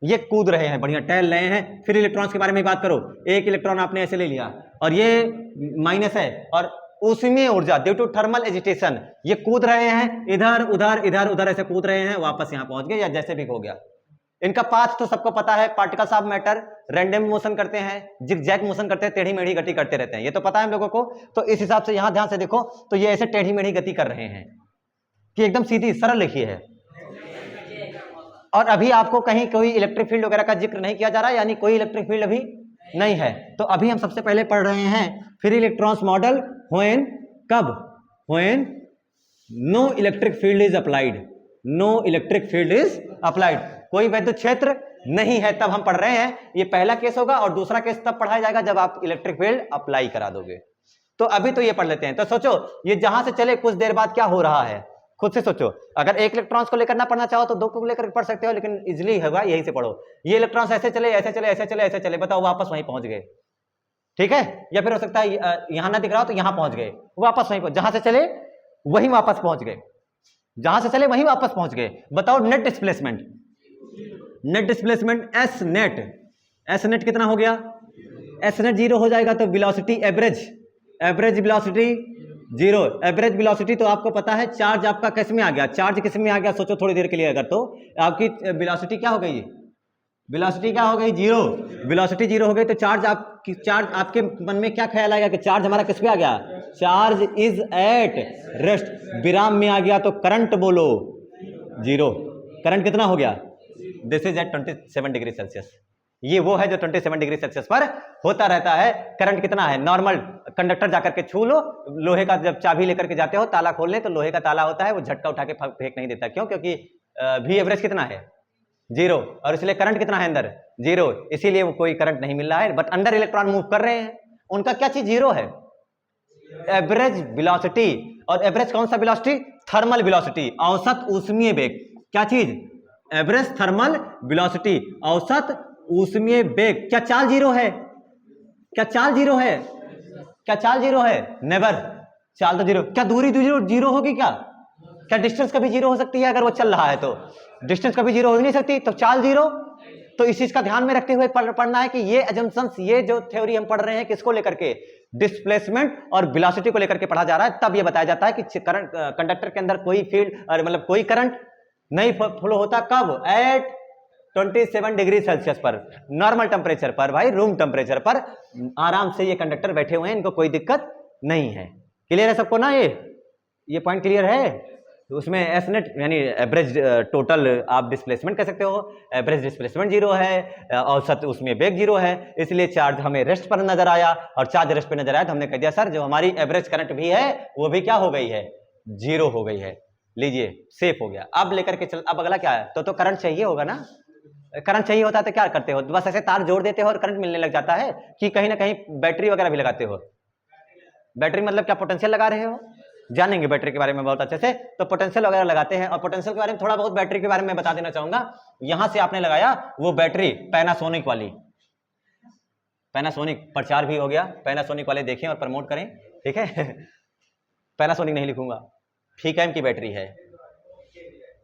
ये कूद रहे हैं, बढ़िया टहल रहे हैं। फिर इलेक्ट्रॉन्स के बारे में बात करो, एक इलेक्ट्रॉन आपने ऐसे ले लिया और ये माइनस है, और उसमें ऊर्जा ड्यू टू थर्मल एजिटेशन ये कूद रहे हैं, इधर उधर इधर उधर ऐसे कूद रहे हैं, वापस यहां पहुंच गए, या जैसे भी हो गया। इनका पाथ तो सबको पता है, particles of matter random motion करते हैं, जिगजैग मोशन करते हैं, टेढ़ी मेढ़ी गति करते रहते हैं, ये तो पता है हम लोगों को। तो इस हिसाब से यहां ध्यान से देखो, तो ये ऐसे टेढ़ी मेढ़ी गति कर रहे हैं कि एकदम सीधी सरल लिखी है। और अभी आपको कहीं कोई इलेक्ट्रिक फील्ड वगैरह का जिक्र नहीं किया जा रहा है, यानी कोई इलेक्ट्रिक फील्ड अभी नहीं है। तो अभी हम सबसे पहले पढ़ रहे हैं फ्री इलेक्ट्रॉन्स मॉडल, व्हेन, कब? When no electric field is applied, no electric field is applied, कोई वैद्युत क्षेत्र नहीं है, तब हम पढ़ रहे हैं। ये पहला केस होगा, और दूसरा केस तब पढ़ाया जाएगा जब आप इलेक्ट्रिक फील्ड अप्लाई करा दोगे। तो अभी तो ये पढ़ लेते हैं। तो सोचो, ये जहां से चले कुछ देर बाद क्या हो रहा है, खुद से सोचो। अगर एक इलेक्ट्रॉन्स को लेकर ना पढ़ना चाहो तो दो को लेकर पढ़ सकते हो, लेकिन इजिली होगा, यही से पढ़ो। ये इलेक्ट्रॉन्स ऐसे चले ऐसे चले ऐसे चले ऐसे चले, बताओ वापस वहीं पहुंच गए, ठीक है। या फिर हो सकता है यहां ना दिख रहा हो तो यहां पहुंच गए, वापस वहीं, जहां से चले वहीं वापस पहुंच गए, जहां से चले वहीं वापस पहुंच गए। बताओ net displacement, net displacement S net, S net कितना हो गया? एस नेट 0 हो जाएगा, तो velocity average, average velocity 0, average velocity. तो आपको पता है चार्ज आपका किस में आ गया, चार्ज किस में आ गया? सोचो थोड़ी देर के लिए, अगर तो आपकी वेलोसिटी क्या हो गई, वेलोसिटी क्या हो गई? 0। वेलोसिटी 0 हो गई तो चार्ज आपके मन में क्या ख्याल आएगा कि चार्ज हमारा किस पे आ गया? चार्ज इज एट रेस्ट, विराम में आ गया। तो करंट बोलो 0, करंट कितना हो गया? This is at 27 degree Celsius. ये वो है जो 27 डिग्री सेल्सियस पर होता रहता है। करंट कितना है? नॉर्मल कंडक्टर जाकर के छू लो, लोहे का जब चाबी लेकर के जाते हो ताला खोलने, तो लोहे का ताला होता है, वो झटका उठा के फेंक नहीं देता। क्यों? क्योंकि भी एवरेज कितना है? 0, और इसलिए करंट कितना है अंदर? 0, इसीलिए वो कोई करंट नहीं मिल रहा है। बट अंदर इलेक्ट्रॉन मूव कर रहे हैं, उनका क्या चीज 0 है? Average velocity. और एवरेज कौन सा वेलोसिटी? थर्मल वेलोसिटी, औसत ऊष्मीय वेग। क्या चीज? एवरेज थर्मल वेलोसिटी, औसत ऊष्मीय वेग। क्या चाल 0 है? क्या चाल 0 है? क्या चाल 0 है? नेवर, चाल तो 0। क्या दूरी 0 होगी? क्या डिस्टेंस कभी 0 हो सकती है? अगर वो चल रहा है तो डिस्टेंस कभी 0 हो ही नहीं सकती, तो चाल 0। तो इस चीज का ध्यान में रखते हुए पढ़ना है कि ये एजम्पशंस, ये जो थ्योरी हम पढ़ रहे हैं किसको लेकर के? डिस्प्लेसमेंट और वेलोसिटी को लेकर के पढ़ा जा रहा है। तब ये बताया जाता है कि करंट, कंडक्टर के अंदर कोई फील्ड, मतलब कोई करंट नहीं फ्लो होता। कब? एट 27 डिग्री सेल्सियस पर, नॉर्मल टेम्परेचर पर भाई, रूम टेम्परेचर पर आराम से ये कंडक्टर बैठे हुए हैं, इनको कोई दिक्कत नहीं है। क्लियर है सबको ना? ये पॉइंट क्लियर है? उसमें एस नेट यानी एवरेज टोटल आप डिस्प्लेसमेंट कह सकते हो, एवरेज डिस्प्लेसमेंट 0 है, औसत उसमें वेग 0 है, इसलिए चार्ज हमें रेस्ट पर नजर आया, और चार्ज रेस्ट पर नजर आया तो हमने कह दिया सर जो हमारी एवरेज करंट भी है वो भी क्या हो गई है, 0 हो गई है। लीजिए सेफ हो गया। अब लेकर के चल, अब अगला क्या है, तो करंट चाहिए होगा ना, करंट चाहिए होता है तो क्या करते हो, बस ऐसे तार जोड़ देते हो और करंट मिलने लग जाता है, कि कहीं ना कहीं बैटरी वगैरह भी लगाते हो। बैटरी मतलब क्या पोटेंशियल लगा रहे हो, जानेंगे बैटरी के बारे में बहुत अच्छे से, तो पोटेंशियल वगैरह लगाते हैं। और पोटेंशियल के बारे में थोड़ा बहुत बैटरी के बारे में बता देना चाहूंगा। यहां से आपने लगाया वो बैटरी पैनासोनिक वाली, पैनासोनिक प्रचार भी हो गया, पैनासोनिक वाले देखें और प्रमोट करें, ठीक है। पैनासोनिक नहीं लिखूंगा, फीकैम की बैटरी है,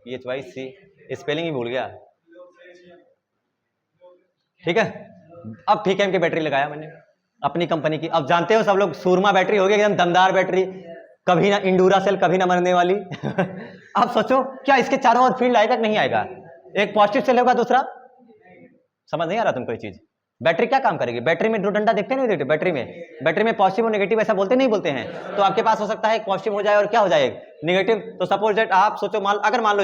PHYC स्पेलिंग ही भूल गया, ठीक है। अब फीकैम की बैटरी लगाया मैंने अपनी कंपनी की। अब जानते हो सब लोग सूरमा बैटरी होगी एकदम दमदार बैटरी, कभी ना इंडूरा सेल, कभी ना मरने वाली। अब सोचो क्या इसके चारों ओर फील्ड आएगा कि नहीं आएगा, एक पॉजिटिव सेल होगा, दूसरा, समझ नहीं आ रहा तुमको ये चीज। बैटरी क्या काम करेगी, बैटरी में दो डंडा देखते नहीं देखते, बैटरी में पॉजिटिव और नेगेटिव ऐसा बोलते नहीं बोलते हैं, तो आपके पास हो सकता है एक पॉजिटिव हो जाए और क्या हो जाए नेगेटिव। तो सपोज दैट आप सोचो अगर मान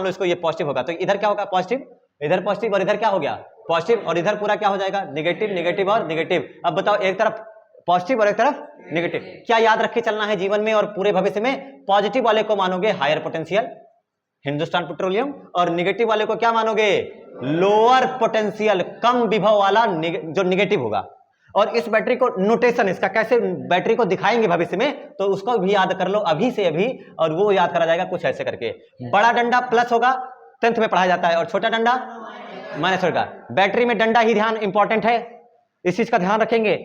लो इसको ये पॉजिटिव होगा तो इधर क्या होगा पॉजिटिव, इधर पॉजिटिव और इधर क्या हो गया पॉजिटिव, और इधर पूरा क्या हो जाएगा नेगेटिव, नेगेटिव और नेगेटिव। अब बताओ एक तरफ पॉजिटिव और एक तरफ नेगेटिव, क्या याद रख के चलना है जीवन में और पूरे भविष्य में, पॉजिटिव वाले को मानोगे हायर पोटेंशियल हिंदुस्तान पेट्रोलियम, और नेगेटिव वाले को क्या मानोगे लोअर पोटेंशियल कम विभव वाला जो नेगेटिव होगा। और इस बैटरी को नोटेशन इसका कैसे बैटरी को दिखाएंगे भविष्य में, तो उसको भी याद कर लो अभी से अभी, और वो याद करा जाएगा कुछ ऐसे करके। बड़ा डंडा प्लस होगा, 10th में पढ़ाया जाता है, और छोटा डंडा माइनस होगा। बैटरी में डंडा ही ध्यान इंपॉर्टेंट है, इस चीज का ध्यान रखेंगे।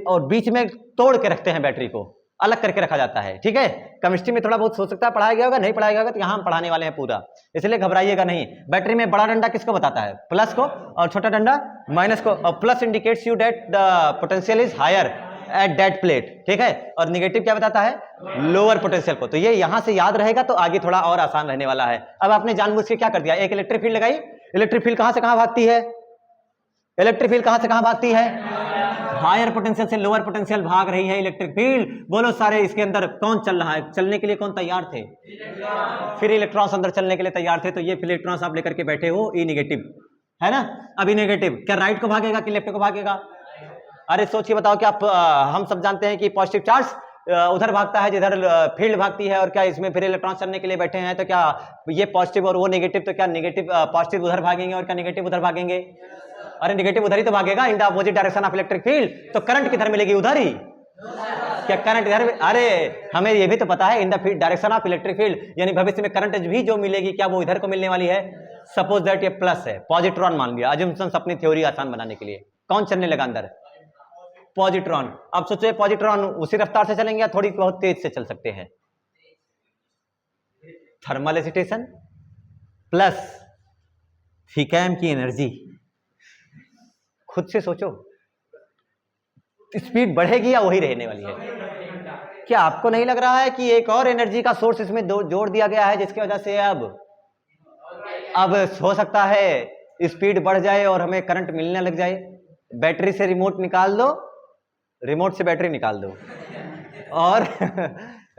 और बीच में तोड़ के रखते हैं बैटरी को, अलग करके रखा जाता है, ठीक है। केमिस्ट्री में थोड़ा बहुत हो सकता है पढ़ाया गया होगा, नहीं पढ़ाया गया होगा, तो यहां हम पढ़ाने वाले हैं पूरा, इसलिए घबराइएगा नहीं। बैटरी में बड़ा डंडा किसको बताता है, प्लस को, और छोटा डंडा माइनस को। और plus indicates you that the potential is higher at that plate, ठीक है। और नेगेटिव क्या बताता है लोअर पोटेंशियल को। तो ये यहां से याद रहेगा तो आगे थोड़ा और आसान रहने वाला है। अब आपने जानबूझ के क्या कर दिया, एक इलेक्ट्रिक फील्ड लगाई, इलेक्ट्रिक फील्ड कहां से कहां भागती है, इलेक्ट्रिक फील्ड कहां से कहां भागती है, हायर पोटेंशियल से लोअर पोटेंशियल भाग रही है इलेक्ट्रिक फील्ड। बोलो सारे इसके अंदर कौन चल रहा है, चलने के लिए कौन तैयार थे, फिर इलेक्ट्रॉन्स अंदर चलने के लिए तैयार थे। तो ये फिर इलेक्ट्रॉन्स आप लेकर के बैठे हो, ई नेगेटिव है ना। अभी नेगेटिव क्या राइट को भागेगा कि लेफ्ट को भागेगा, अरे सोचिए बताओ। क्या हम सब जानते हैं कि पॉजिटिव चार्ज उधर भागता है जिधर फील्ड भागती है, और क्या इसमें फिर इलेक्ट्रॉन चलने के लिए बैठे हैं, तो क्या ये पॉजिटिव और वो नेगेटिव, तो क्या नेगेटिव पॉजिटिव उधर भागेंगे और क्या नेगेटिव उधर भागेंगे, अरे नेगेटिव उधर ही तो भागेगा in the opposite direction of electric field. तो करंट किधर मिलेगी, उधर ही, क्या करंट इधर, अरे हमें ये भी तो पता है in the direction of electric field, यानी भविष्य में करंट भी जो मिलेगी क्या वो इधर को मिलने वाली है। सपोज दैट ये प्लस है, पॉजिट्रॉन मान लिया, अजम्पशंस अपनी थ्योरी आसान बनाने के लिए, कौन चलने लगा अंदर, पॉजिट्रॉन। अब सोचो पॉजिट्रॉन उसी रफ्तार से चलेंगे या थोड़ी बहुत तेज से चल सकते हैं, थर्मल एक्साइटेशन प्लस फीकैम की एनर्जी, खुद से सोचो स्पीड बढ़ेगी या वही रहने वाली है। क्या आपको नहीं लग रहा है कि एक और एनर्जी का सोर्स इसमें जोड़ दिया गया है, जिसकी वजह से अब हो सकता है स्पीड बढ़ जाए और हमें करंट मिलने लग जाए। बैटरी से रिमोट निकाल दो, रिमोट से बैटरी निकाल दो, और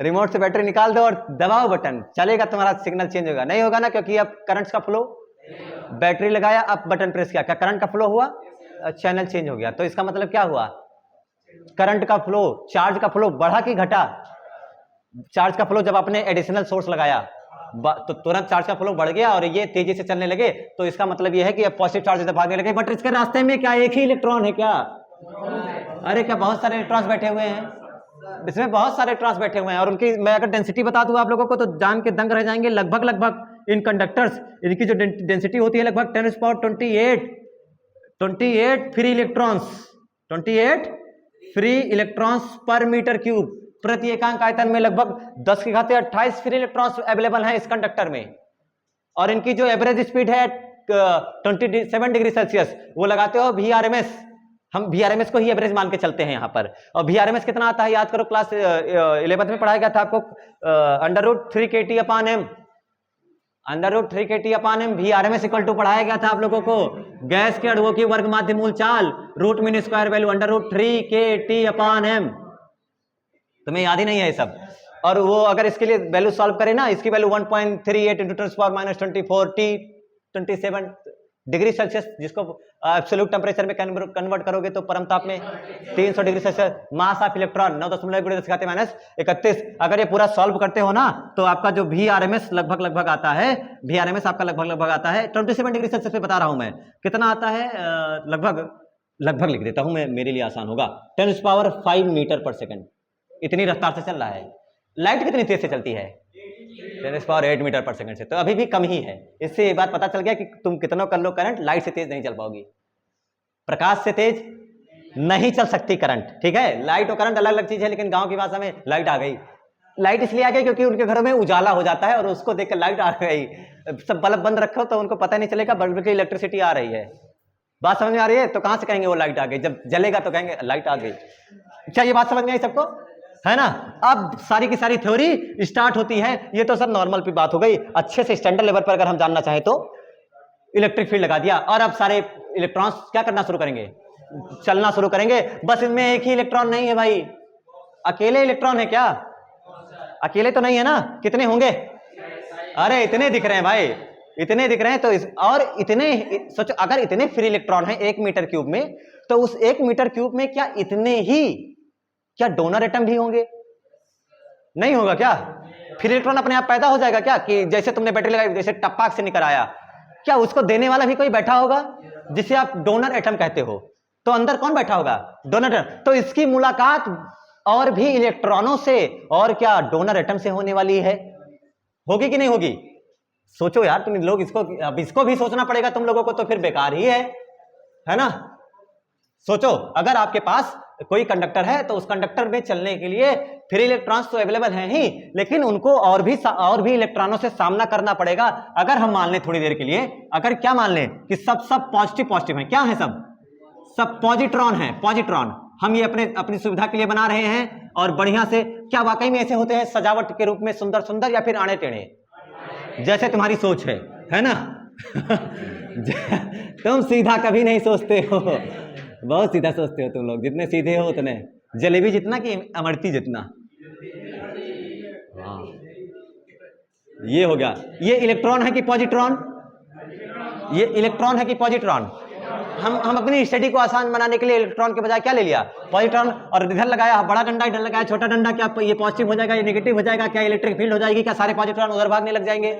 रिमोट से बैटरी निकाल दो और दबाओ बटन, चलेगा, तुम्हारा सिग्नल चेंज होगा, नहीं होगा ना, क्योंकि अब करंट का फ्लो, बैटरी लगाया, अब बटन प्रेस किया, क्या करंट का फ्लो हुआ, चैनल चेंज हो गया। तो इसका मतलब क्या हुआ, करंट का फ्लो, चार्ज का फ्लो बढ़ा कि घटा, चार्ज का फ्लो जब आपने एडिशनल सोर्स लगाया तो तुरंत चार्ज का फ्लो बढ़ गया और ये तेजी से चलने लगे। तो इसका मतलब ये है कि अब पॉजिटिव चार्ज इधर भागने लगे, बट इसके रास्ते में क्या एक ही इलेक्ट्रॉन है क्या, अरे क्या बहुत सारे इलेक्ट्रॉन्स बैठे हुए हैं, इसमें बहुत सारे इलेक्ट्रॉन्स बैठे हुए हैं। और उनकी मैं अगर डेंसिटी बता दूं आप लोगों को तो जान के दंग रह जाएंगे। लगभग इन कंडक्टर्स इनकी जो डेंसिटी होती है लगभग 10⁻28 फ्री इलेक्ट्रॉन्स, 28 फ्री इलेक्ट्रॉन्स पर मीटर क्यूब, प्रति एकांक आयतन में लगभग 10⁻28 फ्री इलेक्ट्रॉन्स अवेलेबल हैं इस कंडक्टर में। और इनकी जो एवरेज स्पीड है 27 डिग्री सेल्सियस, वो लगाते हो VRMS, हम VRMS को ही एवरेज मान के चलते हैं यहां पर। और VRMS कितना आता है याद करो, क्लास 11th में पढ़ाया गया था आपको, √3 kT/m, √3 kT/m VRMS equal to पढ़ाया गया था आप लोगों को। गैस के अणुओं की वर्ग माध्य मूल चाल root mean square value √3 kT/m, तुम्हें याद ही नहीं है ये सब। और वो अगर इसके लिए वैल्यू सॉल्व करें ना, इसकी value 1.38 into 10⁻⁻24 T 27 degree Celsius, जिसको एब्सोल्यूट टेम्परेचर में कन्वर्ट करोगे तो परमताप में 300 degree Celsius. Mass of electron 9.10⁻31। अगर ये पूरा सॉल्व करते हो ना तो आपका जो VRMS लगभग आता है, VRMS आपका लगभग आता है 27 डिग्री सेल्सियस पे बता रहा हूं मैं, कितना आता है लगभग लिख देता हूं मैं, मेरे लिए आसान होगा, 10⁵ मीटर पर सेकंड, इतनी रफ्तार से चल रहा है। लाइट कितनी तेज से चलती है? 10⁸ मीटर पर सेकंड से, तो अभी भी कम ही है। इससे ये बात पता चल गया कि तुम कितना कर लो करंट, लाइट से तेज नहीं चल पाओगी, प्रकाश से तेज नहीं चल सकती करंट, ठीक है। लाइट और करंट अलग अलग चीज है, लेकिन गांव की भाषा में लाइट आ गई। लाइट इसलिए आ गई क्योंकि उनके घरों में उजाला हो जाता है और उसको देखकर लाइट आ गई। सब बल्ब बंद रखो तो उनको पता नहीं चलेगा बल्ब की इलेक्ट्रिसिटी आ रही है। बात समझ में आ रही है? तो कहां से कहेंगे वो लाइट आ गई? जब जलेगा तो कहेंगे लाइट आ गई। क्या ये बात समझ में आई सबको? है ना। अब सारी की सारी थ्योरी स्टार्ट होती है। ये तो सब नॉर्मल की बात हो गई। अच्छे से स्टैंडर्ड लेवल पर अगर हम जानना चाहें तो इलेक्ट्रिक फील्ड लगा दिया और अब सारे इलेक्ट्रॉन्स क्या करना शुरू करेंगे? चलना शुरू करेंगे। बस इनमें एक ही इलेक्ट्रॉन नहीं है भाई, अकेले इलेक्ट्रॉन है क्या? अकेले तो नहीं है ना, कितने होंगे? अरे इतने दिख रहे हैं भाई, इतने दिख रहे हैं। तो और इतने सोचो, अगर इतने फ्री इलेक्ट्रॉन हैं 1 मीटर क्यूब में, तो उस 1 मीटर क्यूब में क्या इतने ही क्या डोनर एटम भी होंगे? नहीं होगा क्या? फ्री इलेक्ट्रॉन अपने आप पैदा हो जाएगा क्या? कि जैसे तुमने बैटरी लगाई, जैसे टप्पाक से निकल आया, क्या उसको देने वाला भी कोई बैठा होगा जिसे आप डोनर एटम कहते हो? तो अंदर कौन बैठा होगा? Donor atom. तो इसकी मुलाकात और भी इलेक्ट्रॉनों से और क्या डोनर एटम से होने वाली है। होगी कि नहीं होगी? सोचो यार तुम लोग, इसको अब इसको भी सोचना पड़ेगा तुम लोगों को, तो फिर बेकार ही है ना। सोचो, अगर आपके पास कोई कंडक्टर है तो उस कंडक्टर में चलने के लिए फ्री इलेक्ट्रॉन्स तो अवेलेबल हैं ही, लेकिन उनको और भी इलेक्ट्रॉनों से सामना करना पड़ेगा। अगर हम मान लें थोड़ी देर के लिए, अगर क्या मान लें कि सब पॉजिटिव हैं, क्या है? सब पॉजिट्रॉन हैं, पॉजिट्रॉन। हम ये अपनी सुविधा के लिए बना रहे हैं और बढ़िया से। क्या वाकई में ऐसे होते हैं सजावट के रूप में सुंदर सुंदर, या फिर आड़े टेढ़े जैसे तुम्हारी सोच है ना? तुम सीधा कभी नहीं सोचते हो, बहुत सीधा सोचते हो तुम लोग। जितने सीधे हो उतने जलेबी जितना कि अमरती जितना। हाँ, ये हो गया। ये इलेक्ट्रॉन है कि पॉजिट्रॉन? ये इलेक्ट्रॉन है कि पॉजिट्रॉन? हम अपनी स्टडी को आसान बनाने के लिए इलेक्ट्रॉन के बजाय क्या ले लिया? पॉजिट्रॉन। और इधर लगाया बड़ा डंडा, इधर लगाया छोटा डंडा। क्या ये पॉजिटिव हो जाएगा, ये नेगेटिव हो जाएगा? क्या इलेक्ट्रिक फील्ड हो जाएगी? क्या सारे पॉजिट्रॉन उधर भागने लग जाएंगे?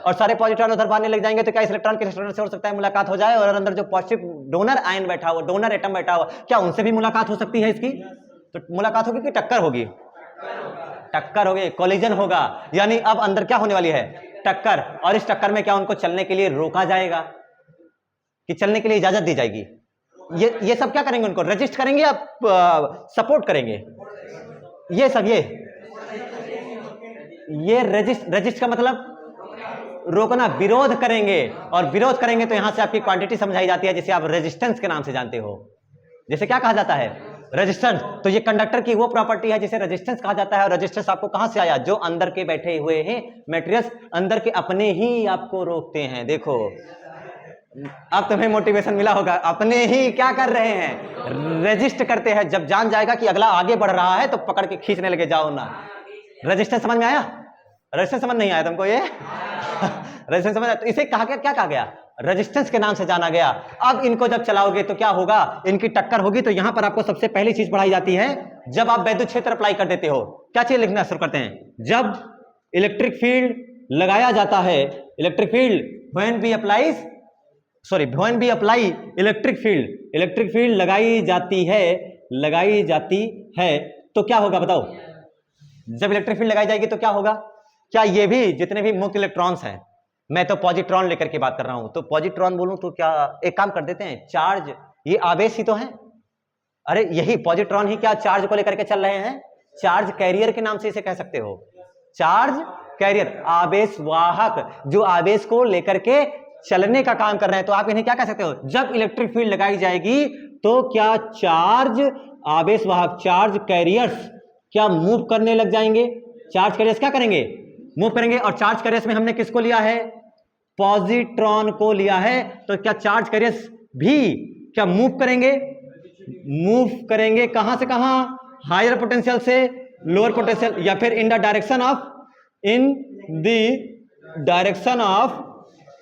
और सारे पॉजिट्रॉन उधर भागने लग जाएंगे तो क्या इस इलेक्ट्रॉन के इलेक्ट्रॉन से हो सकता है मुलाकात हो जाए? और अंदर जो पॉजिटिव डोनर आयन बैठा हुआ, डोनर एटम बैठा हुआ, क्या उनसे भी मुलाकात हो सकती है इसकी? तो मुलाकात होगी कि टक्कर होगी? टक्कर होगी, कोलिजन होगा। यानी अब अंदर क्या होने वाली है? टक्कर। और इस टक्कर में क्या उनको चलने के लिए रोका जाएगा कि चलने के लिए इजाजत दी जाएगी? ये सब क्या करेंगे? उनको रेजिस्ट करेंगे या सपोर्ट करेंगे? ये सब ये रेजिस्ट का मतलब रोकना, विरोध करेंगे। और विरोध करेंगे तो यहां से आपकी क्वांटिटी समझाई जाती है, जिसे आप रेजिस्टेंस के नाम से जानते हो। जैसे क्या कहा जाता है? रेजिस्टेंस। तो ये कंडक्टर की वो प्रॉपर्टी है जिसे रेजिस्टेंस कहा जाता है। और रेजिस्टेंस आपको कहां से आया? जो अंदर के बैठे हुए हैं मटेरियल्स, अंदर के अपने ही आपको रोकते हैं। देखो अब तुम्हें मोटिवेशन मिला होगा। अपने ही क्या कर रहे हैं? रेजिस्ट करते हैं। जब जान जाएगा कि अगला आगे बढ़ रहा है तो पकड़ के खींचने लगे, जाओ ना। रेजिस्टेंस समझ में आया? रेजिस्टेंस समझ नहीं आया तुमको? ये रेजिस्टेंस समझ आया? तो इसे कहा गया, क्या कहा गया? रेजिस्टेंस के नाम से जाना गया। अब इनको जब चलाओगे तो क्या होगा? इनकी टक्कर होगी। तो यहां पर आपको सबसे पहली चीज पढ़ाई जाती है, जब आप विद्युत क्षेत्र अप्लाई कर देते हो, क्या चीज लिखना शुरू करते हैं? जब इलेक्ट्रिक फील्ड लगाया जाता है, electric field when we apply electric field लगाई जाती है तो क्या होगा बताओ? जब इलेक्ट्रिक फील्ड लगाई जाएगी तो क्या होगा? क्या ये भी जितने भी मुक्त इलेक्ट्रॉन्स हैं, मैं तो पॉजिट्रॉन लेकर के बात कर रहा हूं, तो पॉजिट्रॉन बोलूं तो क्या एक काम कर देते हैं, चार्ज, ये आवेश ही तो है। अरे यही पॉजिट्रॉन ही क्या चार्ज को लेकर के चल रहे हैं? चार्ज कैरियर के नाम से इसे कह सकते हो। चार्ज कैरियर, आवेश वाहक, जो आवेश को लेकर के चलने का काम कर रहे हैं। तो आप इन्हें क्या कह सकते हो? जब इलेक्ट्रिक फील्ड लगाई जाएगी तो क्या चार्ज आवेश वाहक, चार्ज कैरियर्स क्या मूव करने लग जाएंगे? चार्ज कैरियर्स क्या करेंगे? मूव करेंगे। और चार्ज कैरियर्स में हमने किसको लिया है? पॉजिट्रॉन को लिया है। तो क्या चार्ज कैरियर्स भी क्या मूव करेंगे? मूव करेंगे। कहां से कहां? हायर पोटेंशियल से लोअर पोटेंशियल, या फिर in the direction of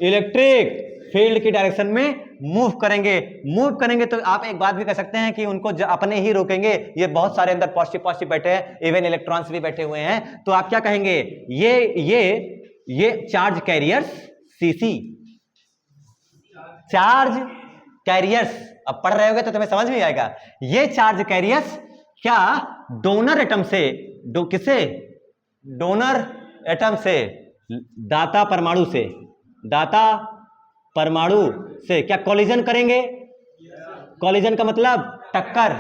electric field की डायरेक्शन में मूव करेंगे। तो आप एक बात भी कह सकते हैं कि उनको अपने ही रोकेंगे। ये बहुत सारे अंदर पॉजिटिव बैठे हैं, इवन इलेक्ट्रॉन्स भी बैठे हुए हैं, तो आप क्या कहेंगे, ये charge carriers CC, charge carriers. अब पढ़ रहे होगे तो तुम्हें समझ में आएगा। ये चार्ज कैरियर्स क्या डोनर एटम से डोनर एटम से दाता परमाणु से क्या कॉलिजन करेंगे? कॉलिजन का मतलब टक्कर,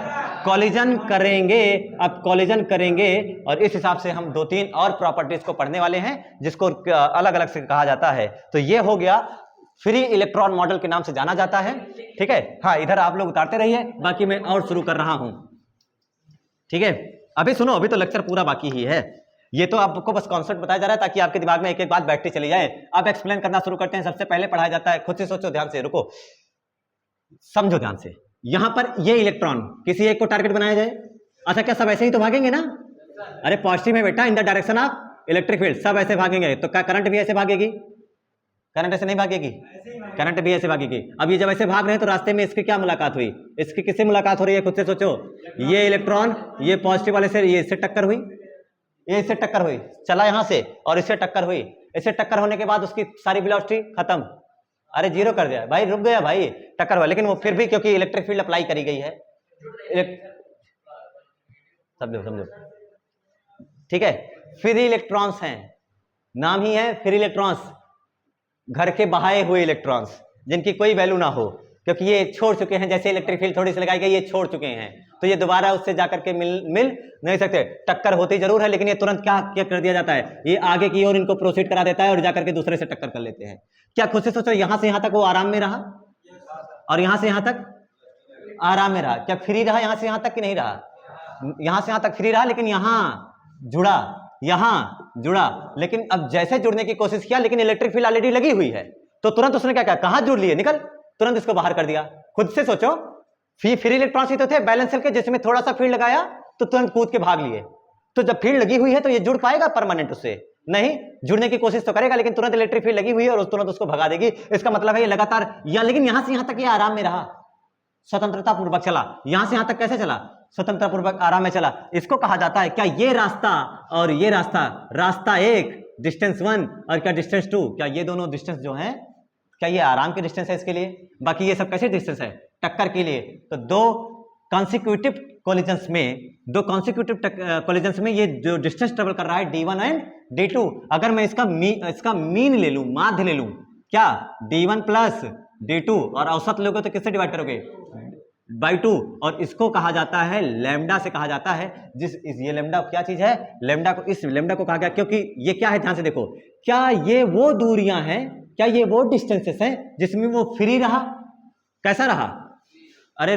कॉलिजन करेंगे। अब कॉलिजन करेंगे और इस हिसाब से हम 2-3 और प्रॉपर्टीज को पढ़ने वाले हैं जिसको अलग अलग से कहा जाता है। तो ये हो गया, फ्री इलेक्ट्रॉन मॉडल के नाम से जाना जाता है। ठीक है, हाँ इधर आप लोग उतारते रहिए, बाकी मैं और शुरू कर रहा हूं। ठीक है, अभी सुनो, अभी तो लेक्चर पूरा बाकी ही है। ये तो आपको बस कॉन्सेप्ट बताया जा रहा है ताकि आपके दिमाग में एक एक बात बैठती चली जाए। अब एक्सप्लेन करना शुरू करते हैं। सबसे पहले पढ़ाया जाता है, खुद से सोचो, ध्यान से, रुको, समझो ध्यान से। यहां पर ये इलेक्ट्रॉन किसी एक को टारगेट बनाया जाए। अच्छा, क्या सब ऐसे ही तो भागेंगे ना? अरे पॉजिटिव में बेटा, in the direction of electric field, सब ऐसे भागेंगे। तो क्या करंट भी ऐसे भागेगी? करंट ऐसे नहीं भागेगी, करंट भी ऐसे भागेगी। अब ये जब ऐसे भाग रहे हैं तो रास्ते में इसकी क्या मुलाकात हुई? इसकी किससे मुलाकात हो रही है? खुद से सोचो। ये इलेक्ट्रॉन ये पॉजिटिव वाले से, ये इससे टक्कर हुई, ये इससे टक्कर हुई, चला यहां से और इससे टक्कर हुई। इससे टक्कर होने के बाद उसकी सारी वेलोसिटी खत्म, अरे जीरो कर दिया भाई, रुक गया भाई, टक्कर हुआ। लेकिन वो फिर भी क्योंकि इलेक्ट्रिक फील्ड अप्लाई करी गई है, समझो, ठीक है। फ्री इलेक्ट्रॉन्स हैं, नाम ही है फ्री इलेक्ट्रॉन्स, घर के बहाए हुए इलेक्ट्रॉन्स जिनकी कोई वैल्यू ना हो, क्योंकि ये छोड़ चुके हैं। जैसे इलेक्ट्रिक फील्ड थोड़ी सी लगाई गई, ये छोड़ चुके हैं, तो ये दोबारा उससे जाकर के मिल नहीं सकते। टक्कर होती जरूर है, लेकिन ये तुरंत क्या कर दिया जाता है, ये आगे की ओर इनको प्रोसीड करा देता है और जाकर के दूसरे से टक्कर कर लेते हैं। क्या खुद से सोचो, यहां से यहां तक वो आराम में रहा और यहां से यहां तक आराम में रहा। क्या फ्री रहा यहां से यहां तक कि नहीं रहा? यहां से यहां तक फ्री रहा, लेकिन यहां जुड़ा, लेकिन अब जैसे जुड़ने की कोशिश किया, लेकिन इलेक्ट्रिक फील्ड ऑलरेडी लगी हुई है, तो तुरंत उसने क्या किया, कहां जुड़ लिए, निकल, तुरंत इसको बाहर कर दिया। खुद से सोचो, फ्री इलेक्ट्रॉन्स ही तो थे बैलेंस सेल के, जिसमें थोड़ा सा फील्ड लगाया तो तुरंत कूद के भाग लिए। तो जब फील्ड लगी हुई है तो ये जुड़ पाएगा परमानेंट उससे? नहीं, जुड़ने की कोशिश तो करेगा, लेकिन तुरंत इलेक्ट्रिक फील्ड लगी हुई है और तुरंत उसको भगा देगी। इसका मतलब है ये लगातार लेकिन यहां से यहां तक ये आराम में रहा, स्वतंत्रता पूर्वक चला। यहां से यहां तक कैसे चला? स्वतंत्रता पूर्वक आराम में चला। इसको कहा जाता है, क्या ये रास्ता और ये रास्ता एक, डिस्टेंस 1 और क्या डिस्टेंस 2, क्या ये दोनों डिस्टेंस जो है, क्या ये आराम के डिस्टेंस है इसके लिए? बाकी ये सब कैसे डिस्टेंस है? टक्कर के लिए। तो दो कॉन्सिक्यूटिव कोलिजन्स में ये जो डिस्टेंस ट्रेवल कर रहा है D1 एंड D2, अगर मैं इसका मीन ले लूं, माध्य ले लूं, क्या D1 प्लस D2, और औसत लोगे तो किससे डिवाइड करोगे? बाई 2, और इसको कहा जाता है लैम्डा से कहा जाता है। ये लैम्डा क्या चीज है? इस लैम्डा को कहा गया क्योंकि ये क्या है, ध्यान से देखो, क्या ये वो दूरियां हैं, क्या ये वो डिस्टेंसेस हैं जिसमें वो फ्री रहा? कैसा रहा? अरे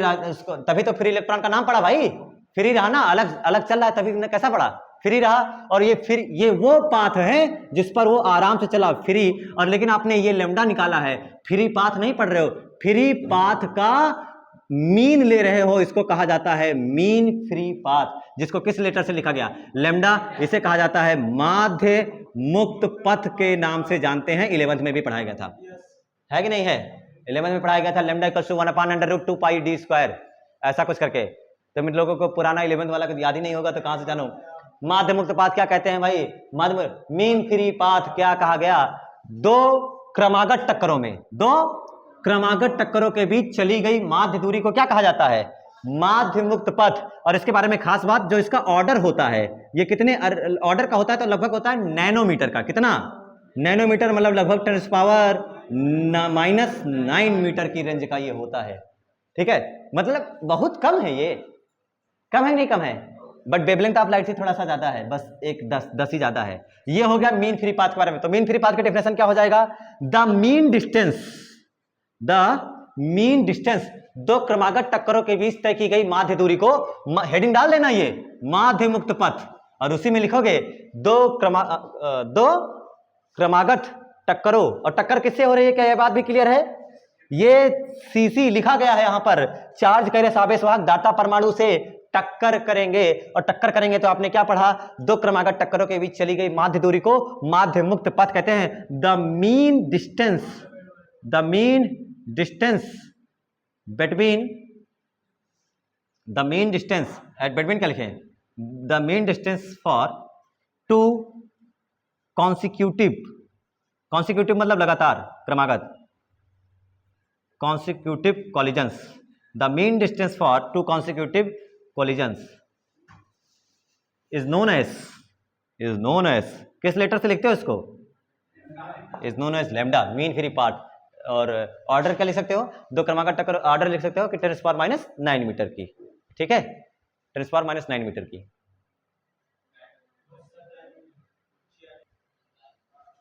तभी तो फ्री इलेक्ट्रॉन का नाम पड़ा भाई, फ्री रहा ना, अलग चल रहा है तभी कैसा पड़ा, फ्री रहा। और ये वो पाथ है जिस पर वो आराम से चला, फ्री। और लेकिन आपने ये लैम्डा निकाला है, फ्री पाथ नहीं पढ़ रहे हो, फ्री पाथ का मीन ले रहे हो, इसको कहा जाता है मीन फ्री पाथ, जिसको किस लेटर से लिखा गया? लैम्डा। इसे कहा जाता है माध्य मुक्त पथ के नाम से जानते हैं, 11th में भी पढ़ाया गया था, है कि नहीं है? 11th में पढ़ाया गया था, lambda equals to 1/√2 pi d square, ऐसा कुछ करके। तो इन लोगों को पुराना 11th वाला याद ही नहीं होगा तो कहां से जानो। माध्य मुक्त पाथ क्या कहते हैं भाई? मीन फ्री पाथ क्या कहा गया? दो क्रमागत टक्करों के बीच चली गई माध्य दूरी को क्या कहा जाता है? माध्य मुक्त पथ। और इसके बारे में खास बात, जो इसका ऑर्डर होता है, ये कितने ऑर्डर का होता है? तो लगभग होता है नैनोमीटर का। कितना? नैनोमीटर, मतलब लगभग 10⁻⁹ मीटर की रेंज का ये होता है। ठीक है, मतलब बहुत कम है, ये कम है नहीं कम है, बट वेवलेंथ ऑफ लाइट से थोड़ा सा ज्यादा है, बस 10 ही ज्यादा है। ये हो गया मीन फ्री पाथ के बारे में। तो मीन फ्री पाथ का डेफिनेशन क्या हो जाएगा? द मीन डिस्टेंस दो क्रमागत टक्करों के बीच तय की गई माध्य दूरी को, हेडिंग डाल देना ये माध्य मुक्त पथ, और उसी में लिखोगे दो क्रमागत टक्करों। और टक्कर किससे हो रही है, क्या यह बात भी क्लियर है? ये सीसी लिखा गया है यहां पर, चार्ज कैरियर आवेश वाहक दाता परमाणु से टक्कर करेंगे, और टक्कर करेंगे तो आपने क्या पढ़ा, दो क्रमागत टक्करों के बीच चली गई माध्य दूरी को माध्य मुक्त पथ कहते हैं। The mean distance between at between क्या लिखें, the mean distance for two consecutive मतलब लगातार क्रमागत, consecutive collisions, the mean distance for two consecutive collisions is known as किस लेटर से लिखते हो इसको, is known as lambda, mean free path. और ऑर्डर क्या लिख सकते हो, दो क्रमागत टक्कर ऑर्डर लिख सकते हो कि 10⁻⁹ मीटर की, ठीक है, 10⁻⁹ मीटर की,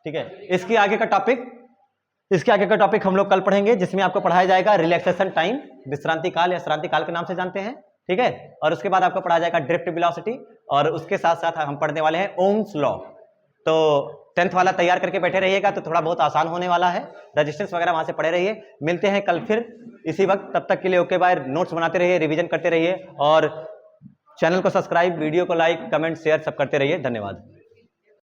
ठीक है। इसके आगे का टॉपिक हम लोग कल पढ़ेंगे, जिसमें आपको पढ़ाया जाएगा रिलैक्सेशन टाइम, विश्रांति काल या श्रांति काल के नाम से जानते हैं, ठीक है। और उसके बाद आपको पढ़ाया जाएगा ड्रिफ्ट वेलोसिटी, और उसके साथ साथ हम पढ़ने वाले हैं ओम्स लॉ। तो 10th वाला तैयार करके बैठे रहिएगा, तो थोड़ा बहुत आसान होने वाला है, रेजिस्टेंस वगैरह वहां से पढ़े रहिए। मिलते हैं कल फिर इसी वक्त, तब तक के लिए ओके बाय। नोट्स बनाते रहिए, रिवीजन करते रहिए, और चैनल को सब्सक्राइब, वीडियो को लाइक, कमेंट, शेयर सब करते रहिए। धन्यवाद।